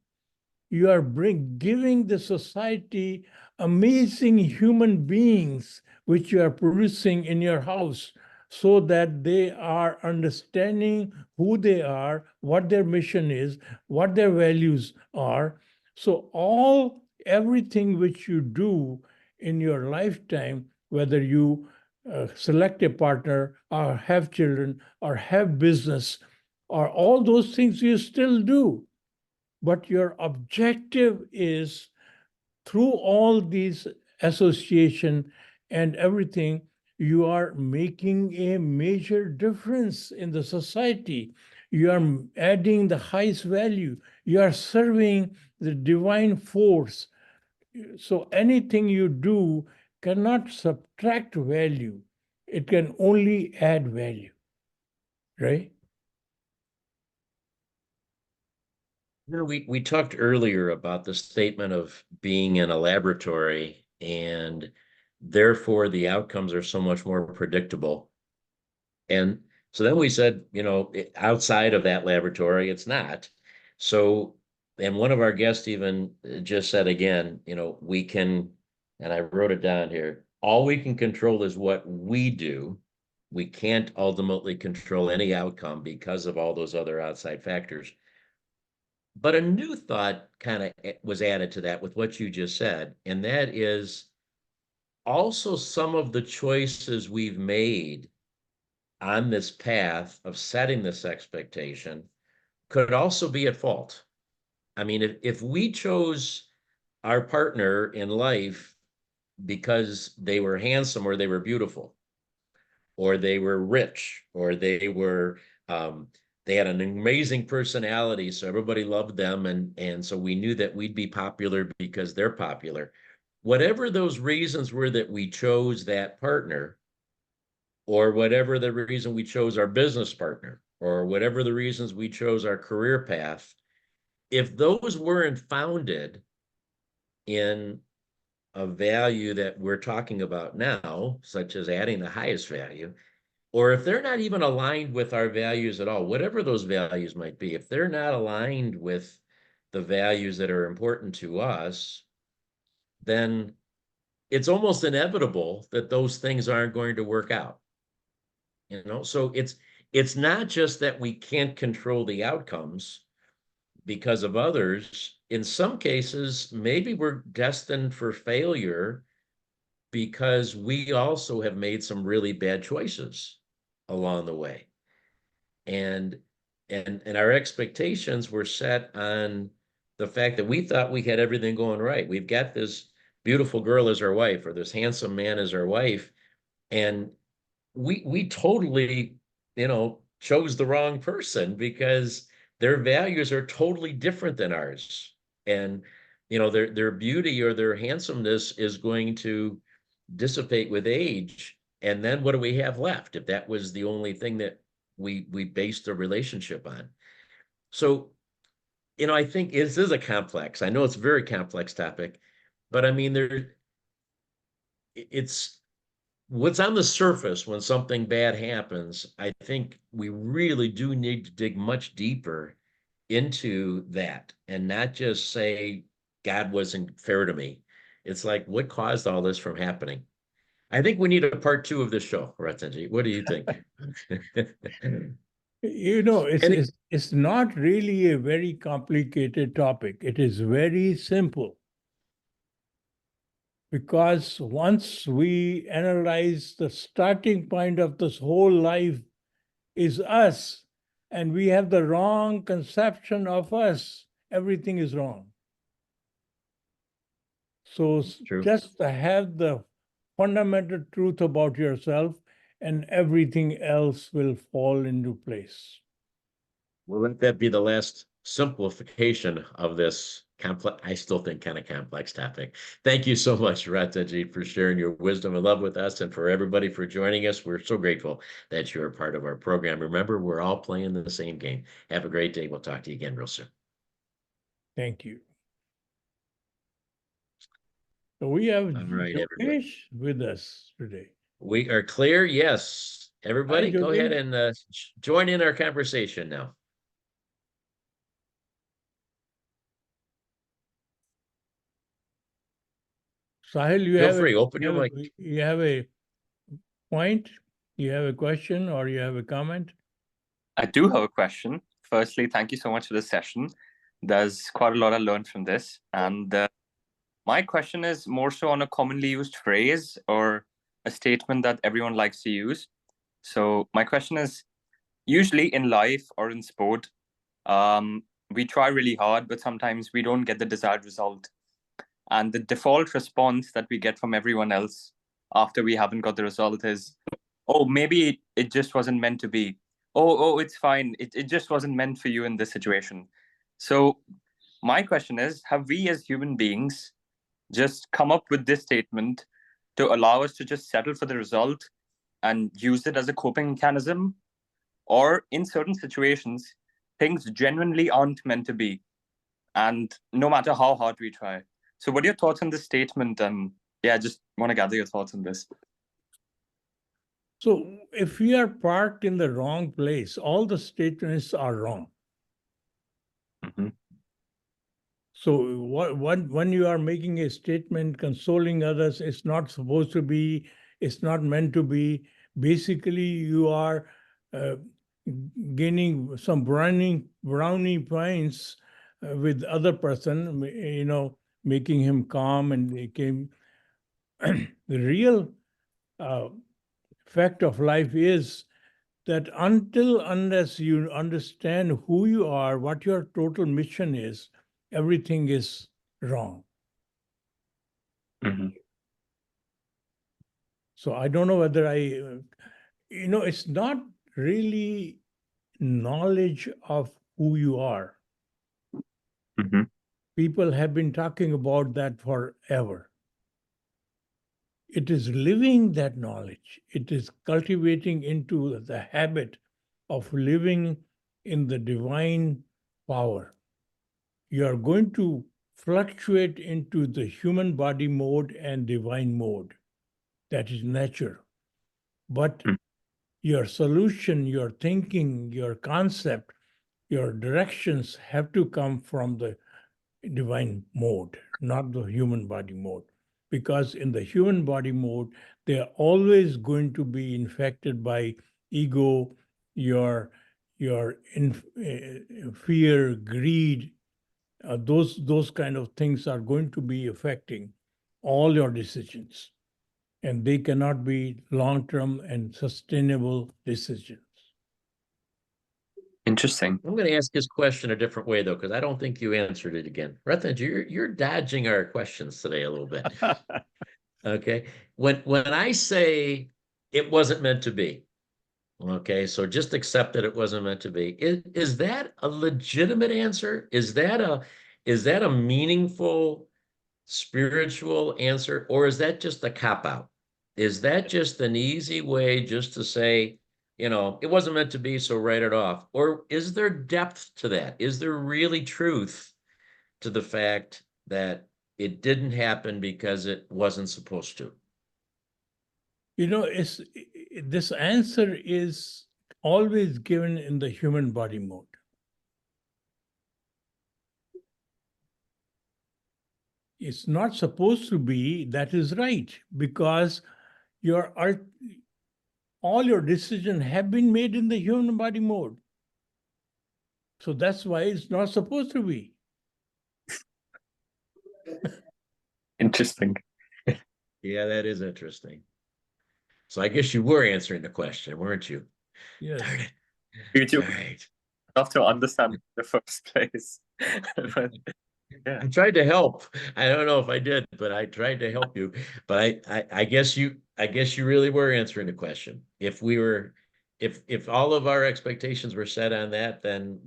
you are giving the society amazing human beings which you are producing in your house so that they are understanding who they are, what their mission is, what their values are. So everything which you do in your lifetime, whether you select a partner or have children or have business, or all those things you still do, but your objective is through all these association and everything, you are making a major difference in the society. You are adding the highest value. You are serving the divine force. So anything you do cannot subtract value. It can only add value, right? We talked earlier about the statement of being in a laboratory, and therefore the outcomes are so much more predictable. And so then we said, outside of that laboratory, it's not. So, and one of our guests even just said again, we can, and I wrote it down here, all we can control is what we do. We can't ultimately control any outcome because of all those other outside factors. But a new thought kind of was added to that with what you just said, and that is also some of the choices we've made on this path of setting this expectation could also be at fault. I mean, if we chose our partner in life because they were handsome or they were beautiful, or they were rich, or they had an amazing personality, so everybody loved them, and so we knew that we'd be popular because they're popular. Whatever those reasons were that we chose that partner, or whatever the reason we chose our business partner, or whatever the reasons we chose our career path, if those weren't founded in a value that we're talking about now, such as adding the highest value, or if they're not even aligned with our values at all, whatever those values might be, if they're not aligned with the values that are important to us, then it's almost inevitable that those things aren't going to work out. So it's not just that we can't control the outcomes because of others. In some cases, maybe we're destined for failure because we also have made some really bad choices along the way. And our expectations were set on the fact that we thought we had everything going right. We've got this beautiful girl as our wife, or this handsome man as our wife, and we totally, chose the wrong person because their values are totally different than ours. And, their beauty or their handsomeness is going to dissipate with age. And then what do we have left if that was the only thing that we based a relationship on? So, I think this is a complex. I know it's a very complex topic, but I mean, it's what's on the surface when something bad happens. I think we really do need to dig much deeper into that and not just say God wasn't fair to me. It's like, what caused all this from happening? I think we need a part 2 of this show, Ratanjit. What do you think? It's not really a very complicated topic. It is very simple. Because once we analyze the starting point of this whole life is us, and we have the wrong conception of us, everything is wrong. So True. just to have the fundamental truth about yourself, and everything else will fall into place. Well, let that be the last simplification of this complex, I still think kind of complex topic. Thank you so much, Ratanjit, for sharing your wisdom and love with us, and for everybody for joining us. We're so grateful that you're a part of our program. Remember, we're all playing the same game. Have a great day. We'll talk to you again real soon. Thank you. So we have All right, everybody. Yogesh with us today. We are clear. Yes. Everybody, go ahead Yogesh. and join in our conversation now. Sahil, you Feel have free, open your mic. you have a point, you have a question, or you have a comment? I do have a question. Firstly, thank you so much for this session. There's quite a lot I learned from this. And my question is more so on a commonly used phrase or a statement that everyone likes to use. So my question is, usually in life or in sport, we try really hard, but sometimes we don't get the desired result. And the default response that we get from everyone else after we haven't got the result is, oh, maybe it just wasn't meant to be. Oh, it's fine. It just wasn't meant for you in this situation. So my question is, have we as human beings just come up with this statement to allow us to just settle for the result and use it as a coping mechanism? Or in certain situations, things genuinely aren't meant to be, and no matter how hard we try. So what are your thoughts on this statement? Yeah, I just want to gather your thoughts on this. So if we are parked in the wrong place, all the statements are wrong. Mm-hmm. So when you are making a statement consoling others, it's not supposed to be, it's not meant to be. Basically, you are gaining some brownie points with other person, making him calm, and the real fact of life is that unless you understand who you are, what your total mission is, everything is wrong. Mm-hmm. So I don't know whether it's not really knowledge of who you are. Mm-hmm. People have been talking about that forever. It is living that knowledge. It is cultivating into the habit of living in the divine power. You are going to fluctuate into the human body mode and divine mode. That is nature. But your solution, your thinking, your concept, your directions have to come from the divine mode, not the human body mode. Because in the human body mode, they are always going to be infected by ego, your fear, greed. Those kind of things are going to be affecting all your decisions, and they cannot be long-term and sustainable decisions. Interesting. I'm going to ask his question a different way, though, because I don't think you answered it again. Ratanjit, you're dodging our questions today a little bit. Okay. When I say it wasn't meant to be, okay, so just accept that it wasn't meant to be. Is that a legitimate answer? Is that a meaningful spiritual answer, or is that just a cop-out? Is that just an easy way just to say, it wasn't meant to be, so write it off? Or is there depth to that? Is there really truth to the fact that it didn't happen because it wasn't supposed to? This answer is always given in the human body mode. It's not supposed to be, that is right, because all your decisions have been made in the human body mode. So that's why it's not supposed to be. Interesting. Yeah, that is interesting. So I guess you were answering the question, weren't you? Yes. Darn it. YouTube All right. enough to understand in the first place. But yeah. I tried to help. I don't know if I did, but I tried to help you. But I guess you really were answering the question. If all of our expectations were set on that, then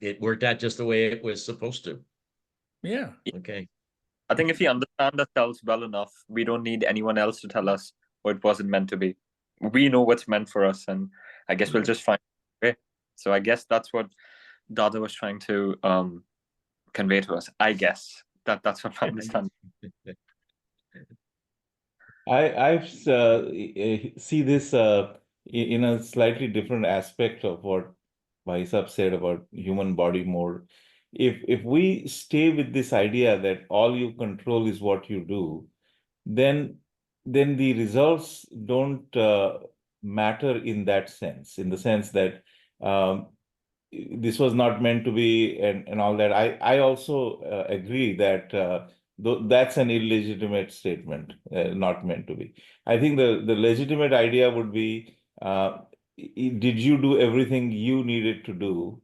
it worked out just the way it was supposed to. Yeah. Okay. I think if we understand ourselves well enough, we don't need anyone else to tell us what wasn't meant to be. We know what's meant for us, and I guess we'll just find a way. So I guess that's what Dada was trying to convey to us. I guess that's what I understand. I see this in a slightly different aspect of what Vaisab said about human body mode. If we stay with this idea that all you control is what you do, then the results don't matter in that sense, in the sense that um, this was not meant to be and all that. I also agree that that's an illegitimate statement, not meant to be. I think the legitimate idea would be, did you do everything you needed to do?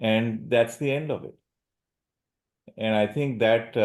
And that's the end of it. And I think that,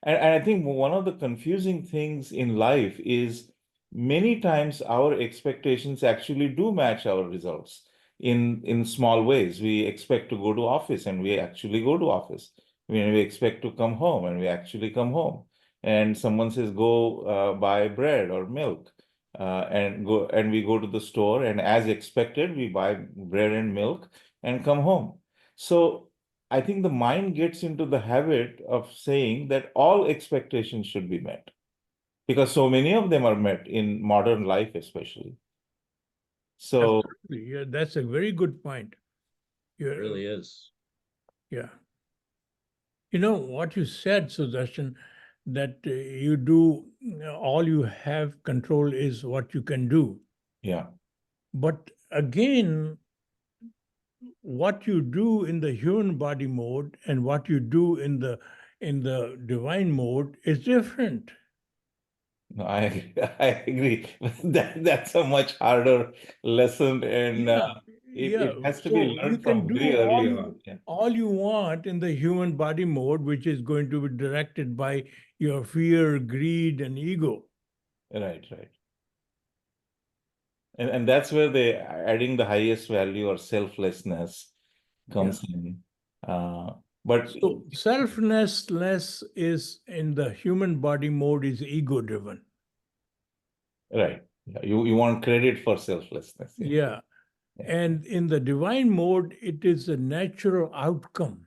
and I think one of the confusing things in life is many times our expectations actually do match our results in small ways. We expect to go to office and we actually go to office. We expect to come home and we actually come home. And someone says, go buy bread or milk. And we go to the store, and as expected, we buy bread and milk and come home. So I think the mind gets into the habit of saying that all expectations should be met, because so many of them are met in modern life, especially. So, Absolutely. Yeah, that's a very good point. It really is. Yeah. You know what you said, Sudarshan, that you do all you have control is what you can do. yeah, But again, what you do in the human body mode and what you do in the divine mode is different. no, I agree. That's a much harder lesson, and Yeah, it yeah. has to be So you learned can from do very early on. Yeah. all you want in the human body mode, which is going to be directed by your fear, greed, and ego. Right, right. And that's where the adding the highest value or selflessness comes in. But So selflessness is in the human body mode is ego driven. right, yeah, you want credit for selflessness. Yeah. Yeah. And in the divine mode, it is a natural outcome.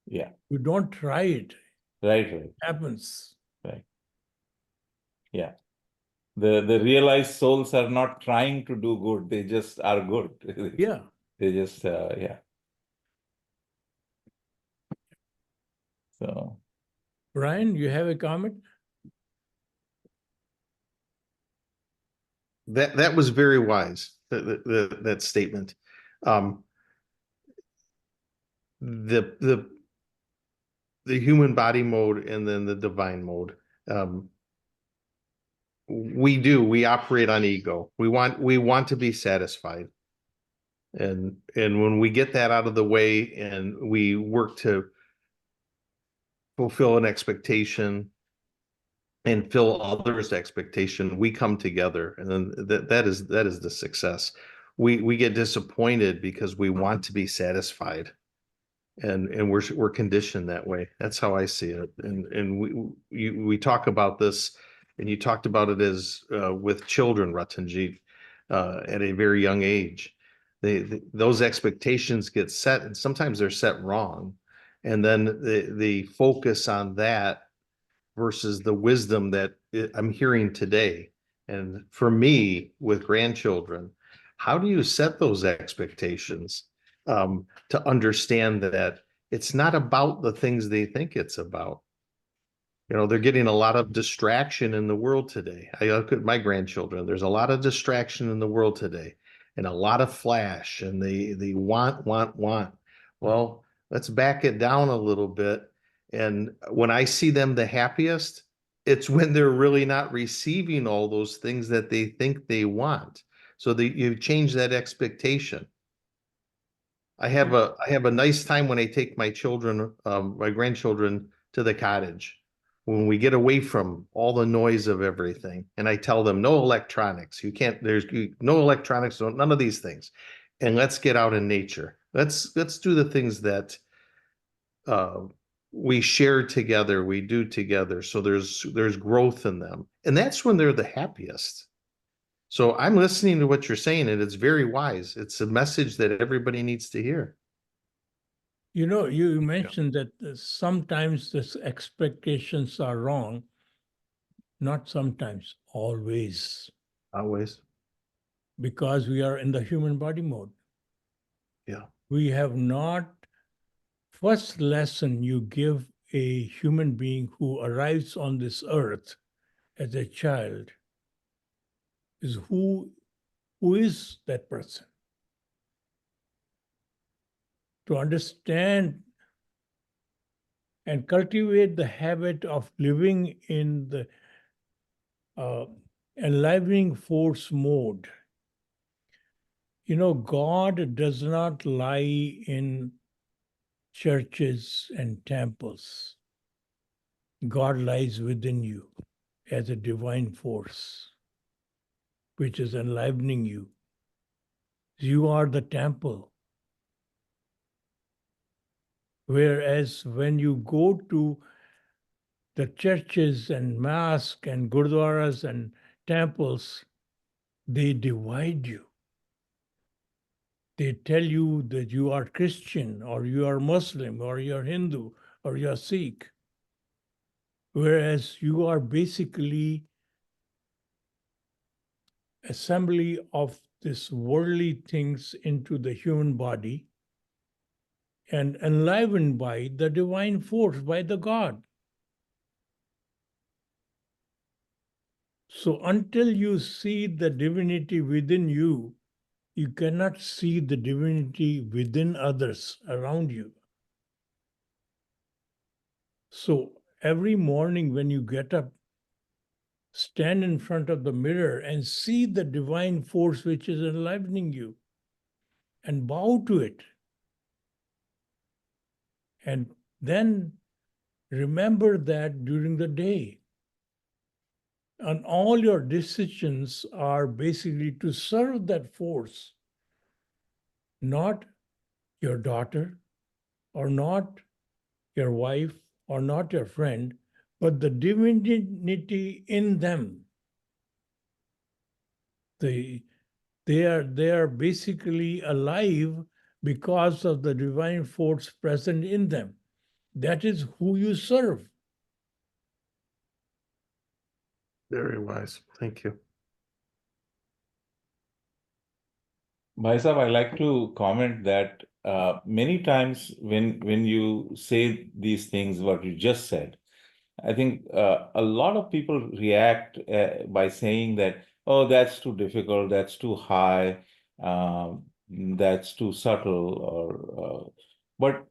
Yeah. You don't try it. Right, It happens. right. Yeah. The realized souls are not trying to do good, they just are good. Yeah. They just yeah. So Brian, you have a comment? That was very wise. That statement. The human body mode and then the divine mode. We operate on ego. We want to be satisfied. And when we get that out of the way and we work to fulfill an expectation and fill others' expectation, we come together, and then that is the success. We get disappointed because we want to be satisfied, and we're conditioned that way. That's how I see it. And we talk about this, and you talked about it as with children, Ratanjit, at a very young age. Those expectations get set, and sometimes they're set wrong, and then the focus on that versus the wisdom that I'm hearing today. And for me, with grandchildren, how do you set those expectations to understand that it's not about the things they think it's about? You know, they're getting a lot of distraction in the world today. I look at my grandchildren, there's a lot of distraction in the world today and a lot of flash, and they want. Well, let's back it down a little bit. And when I see them the happiest, it's when they're really not receiving all those things that they think they want. So that you change that expectation. I have a nice time when I take my children, my grandchildren to the cottage. When we get away from all the noise of everything, and I tell them no electronics. No electronics, none of these things. And let's get out in nature. Let's do the things that we share together, we do together. So there's growth in them. And that's when they're the happiest. So I'm listening to what you're saying, and it's very wise. It's a message that everybody needs to hear. You know, you mentioned that sometimes the expectations are wrong. Not sometimes, always. Always. Because we are in the human body mode. Yeah. We have not, first lesson you give a human being who arrives on this earth as a child is who is that person? To understand and cultivate the habit of living in the enlivening force mode. You know, God does not lie in churches and temples. God lies within you as a divine force, which is enlivening you. You are the temple. Whereas when you go to the churches and mosques and gurdwaras and temples, they divide you. They tell you that you are Christian or you are Muslim or you are Hindu or you are Sikh. Whereas you are basically assembly of these worldly things into the human body and enlivened by the divine force, by the God. So until you see the divinity within you, you cannot see the divinity within others around you. So every morning when you get up, stand in front of the mirror and see the divine force which is enlivening you and bow to it. And then remember that during the day. And all your decisions are basically to serve that force, not your daughter or not your wife or not your friend, but the divinity in them. They are basically alive because of the divine force present in them. That is who you serve. Very wise. Thank you. Myself, I like to comment that many times when you say these things, what you just said, I think a lot of people react by saying that, oh, that's too difficult, that's too high, that's too subtle, but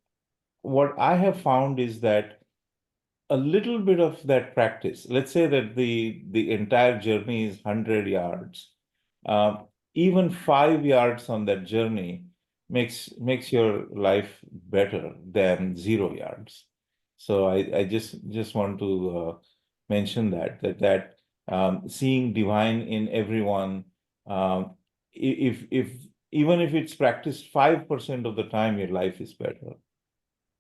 what I have found is that a little bit of that practice, let's say that the entire journey is 100 yards, um, even 5 yards on that journey makes your life better than 0 yards. So I just want to mention that seeing divine in everyone, if even if it's practiced 5% of the time, your life is better.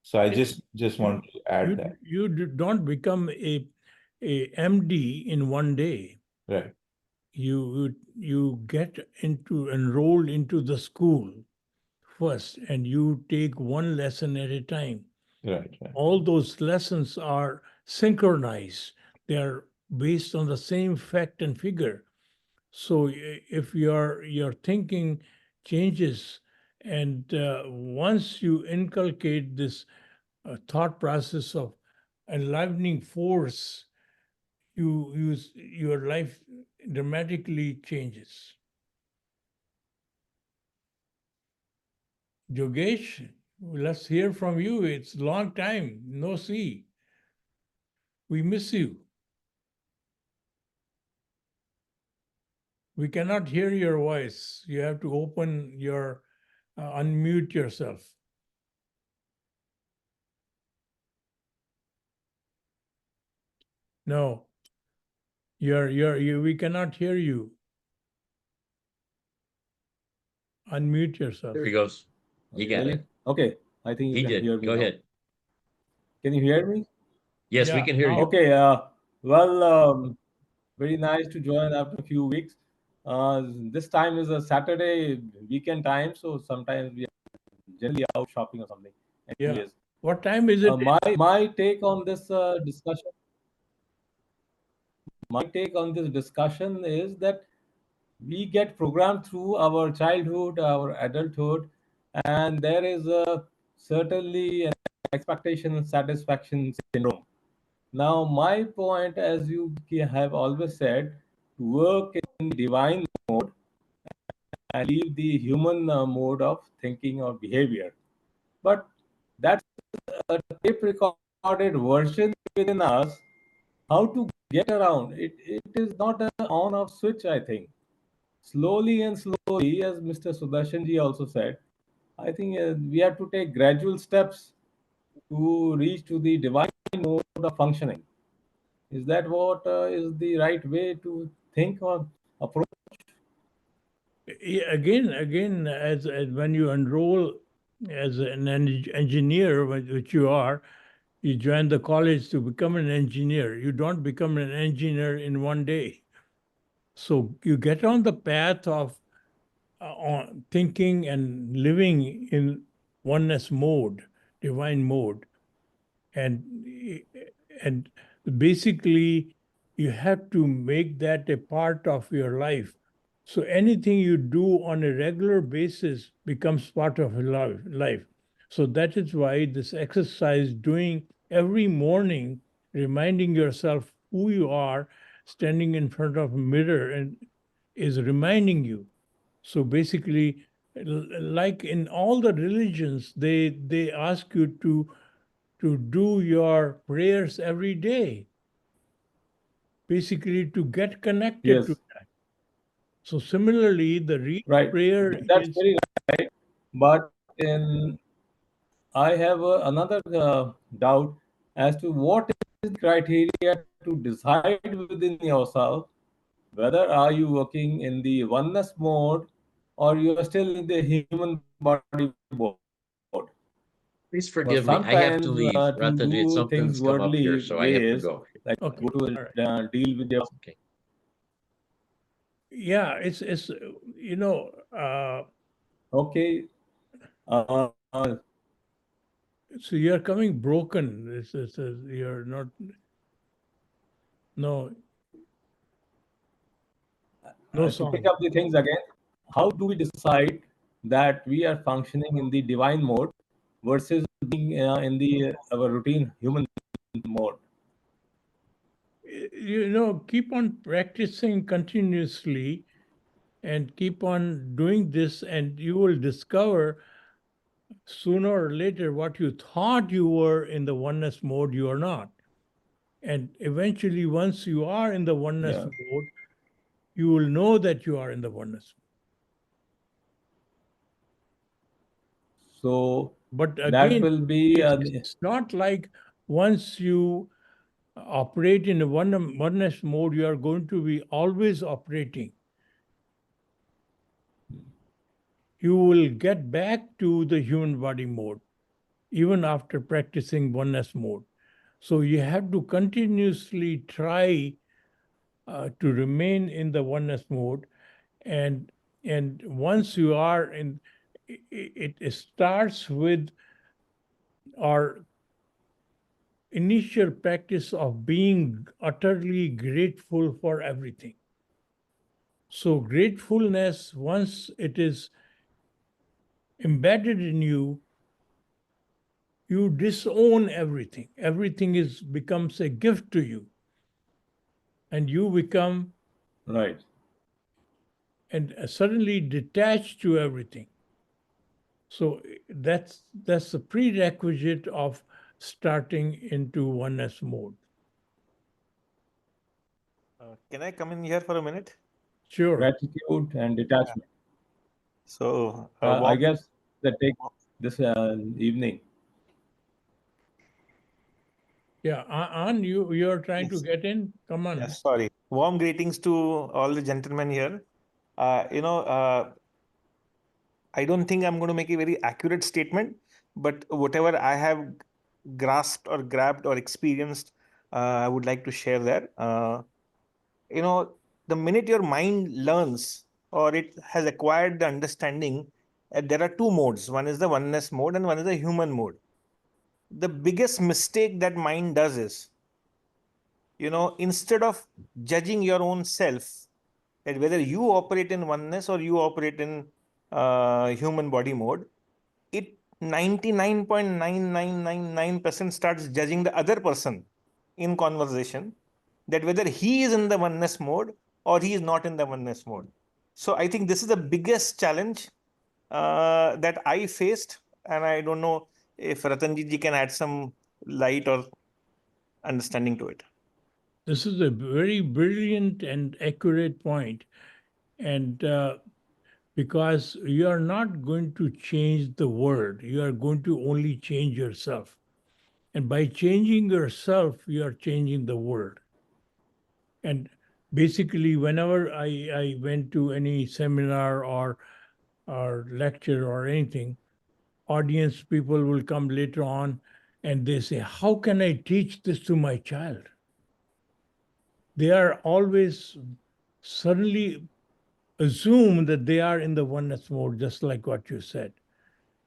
So I just want to add that. You don't become a MD in one day. Right. You get enrolled into the school first, and you take one lesson at a time. Right. All those lessons are synchronized. They are based on the same fact and figure. So if your thinking changes, and once you inculcate this thought process of enlivening force, your life dramatically changes. Yogesh, let's hear from you. It's a long time, no see. We miss you. We cannot hear your voice. You have to unmute yourself. No, we cannot hear you. Unmute yourself. There he goes. You got Really? it. Okay, I think you He can hear did. me Go now. ahead. Can you hear me? Yes, we Yeah, can hear now. you. Okay, well, very nice to join after a few weeks. This time is a Saturday weekend time, so sometimes we are generally out shopping or something. Yeah. Anyways, What time is it? my take on this discussion. My take on this discussion is that we get programmed through our childhood, our adulthood, and there is certainly an expectation and satisfaction syndrome. Now, my point, as you have always said, to work in divine mode and leave the human mode of thinking or behavior. But that's a tape recorded version within us. How to get around it? It is not an on-off switch, I think. Slowly and slowly, as Mr. Sudarshanji also said, I think we have to take gradual steps to reach to the divine mode of functioning. Is that what is the right way to think or approach? Again, as when you enroll as an engineer, which you are, you join the college to become an engineer. You don't become an engineer in one day. So you get on the path of on thinking and living in oneness mode, divine mode, and and basically you have to make that a part of your life. So anything you do on a regular basis becomes part of your life. So that is why this exercise, doing every morning, reminding yourself who you are, standing in front of a mirror, and is reminding you. So basically, like in all the religions, they ask you to do your prayers every day, basically to get connected to Yes, that. So similarly, the real right. prayer That's is, very right. But in I have another doubt as to what is the criteria to decide within yourself whether are you working in the oneness mode or you are still in the human body mode. Please Because forgive me. I have to sometimes leave. to Ratanjit, do things something's come up here, worldly so I have to ways, go. like okay, go to all right. deal with your Okay. Yeah, it's okay. Uh, uh, so you're coming broken. You're not, no, no to pick sound. up the things again, how do we decide that we are functioning in the divine mode versus being in the our routine human mode? Keep on practicing continuously and keep on doing this, and you will discover sooner or later what you thought you were in the oneness mode, you are not. And eventually, once you are in the oneness Yeah. mode, you will know that you are in the oneness. So But that again, will be it's not like once you operate in a oneness mode, you are going to be always operating. You will get back to the human body mode even after practicing oneness mode. So you have to continuously try to remain in the oneness mode, and once you are in, it starts with our initial practice of being utterly grateful for everything. So gratefulness, once it is embedded in you, you disown everything. Everything becomes a gift to you, and you become right. and suddenly detached to everything. So that's the prerequisite of starting into oneness mode. Can I come in here for a minute? Sure. gratitude, and detachment. So, I warm, guess that take this evening. Yeah, An, you're trying to Yes. get in? Come on. yes, sorry. Warm greetings to all the gentlemen here. I don't think I'm going to make a very accurate statement, but whatever I have grasped or grabbed or experienced, I would like to share there. You know, the minute your mind learns or it has acquired the understanding, there are two modes. One is the oneness mode and one is the human mode. The biggest mistake that mind does is, instead of judging your own self, that whether you operate in oneness or you operate in human body mode, it 99.9999% starts judging the other person in conversation, that whether he is in the oneness mode or he is not in the oneness mode. So I think this is the biggest challenge that I faced, and I don't know if Ratanjit ji can add some light or understanding to it. This is a very brilliant and accurate point. And because you are not going to change the world, you are going to only change yourself. And by changing yourself, you are changing the world. And basically, whenever I went to any seminar or lecture or anything, audience people will come later on and they say, how can I teach this to my child? They are always suddenly assume that they are in the oneness mode, just like what you said.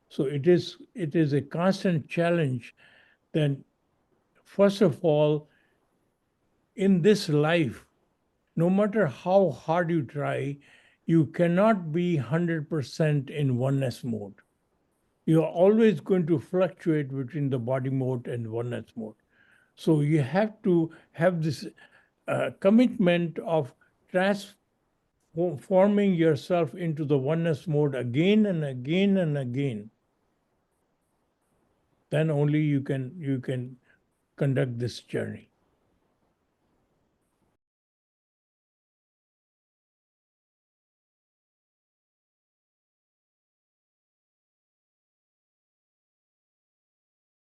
So it is a constant challenge. Then, first of all, in this life, no matter how hard you try, you cannot be 100% in oneness mode. You are always going to fluctuate between the body mode and oneness mode. So you have to have this commitment of transforming yourself into the oneness mode again and again and again. Then only you can conduct this journey.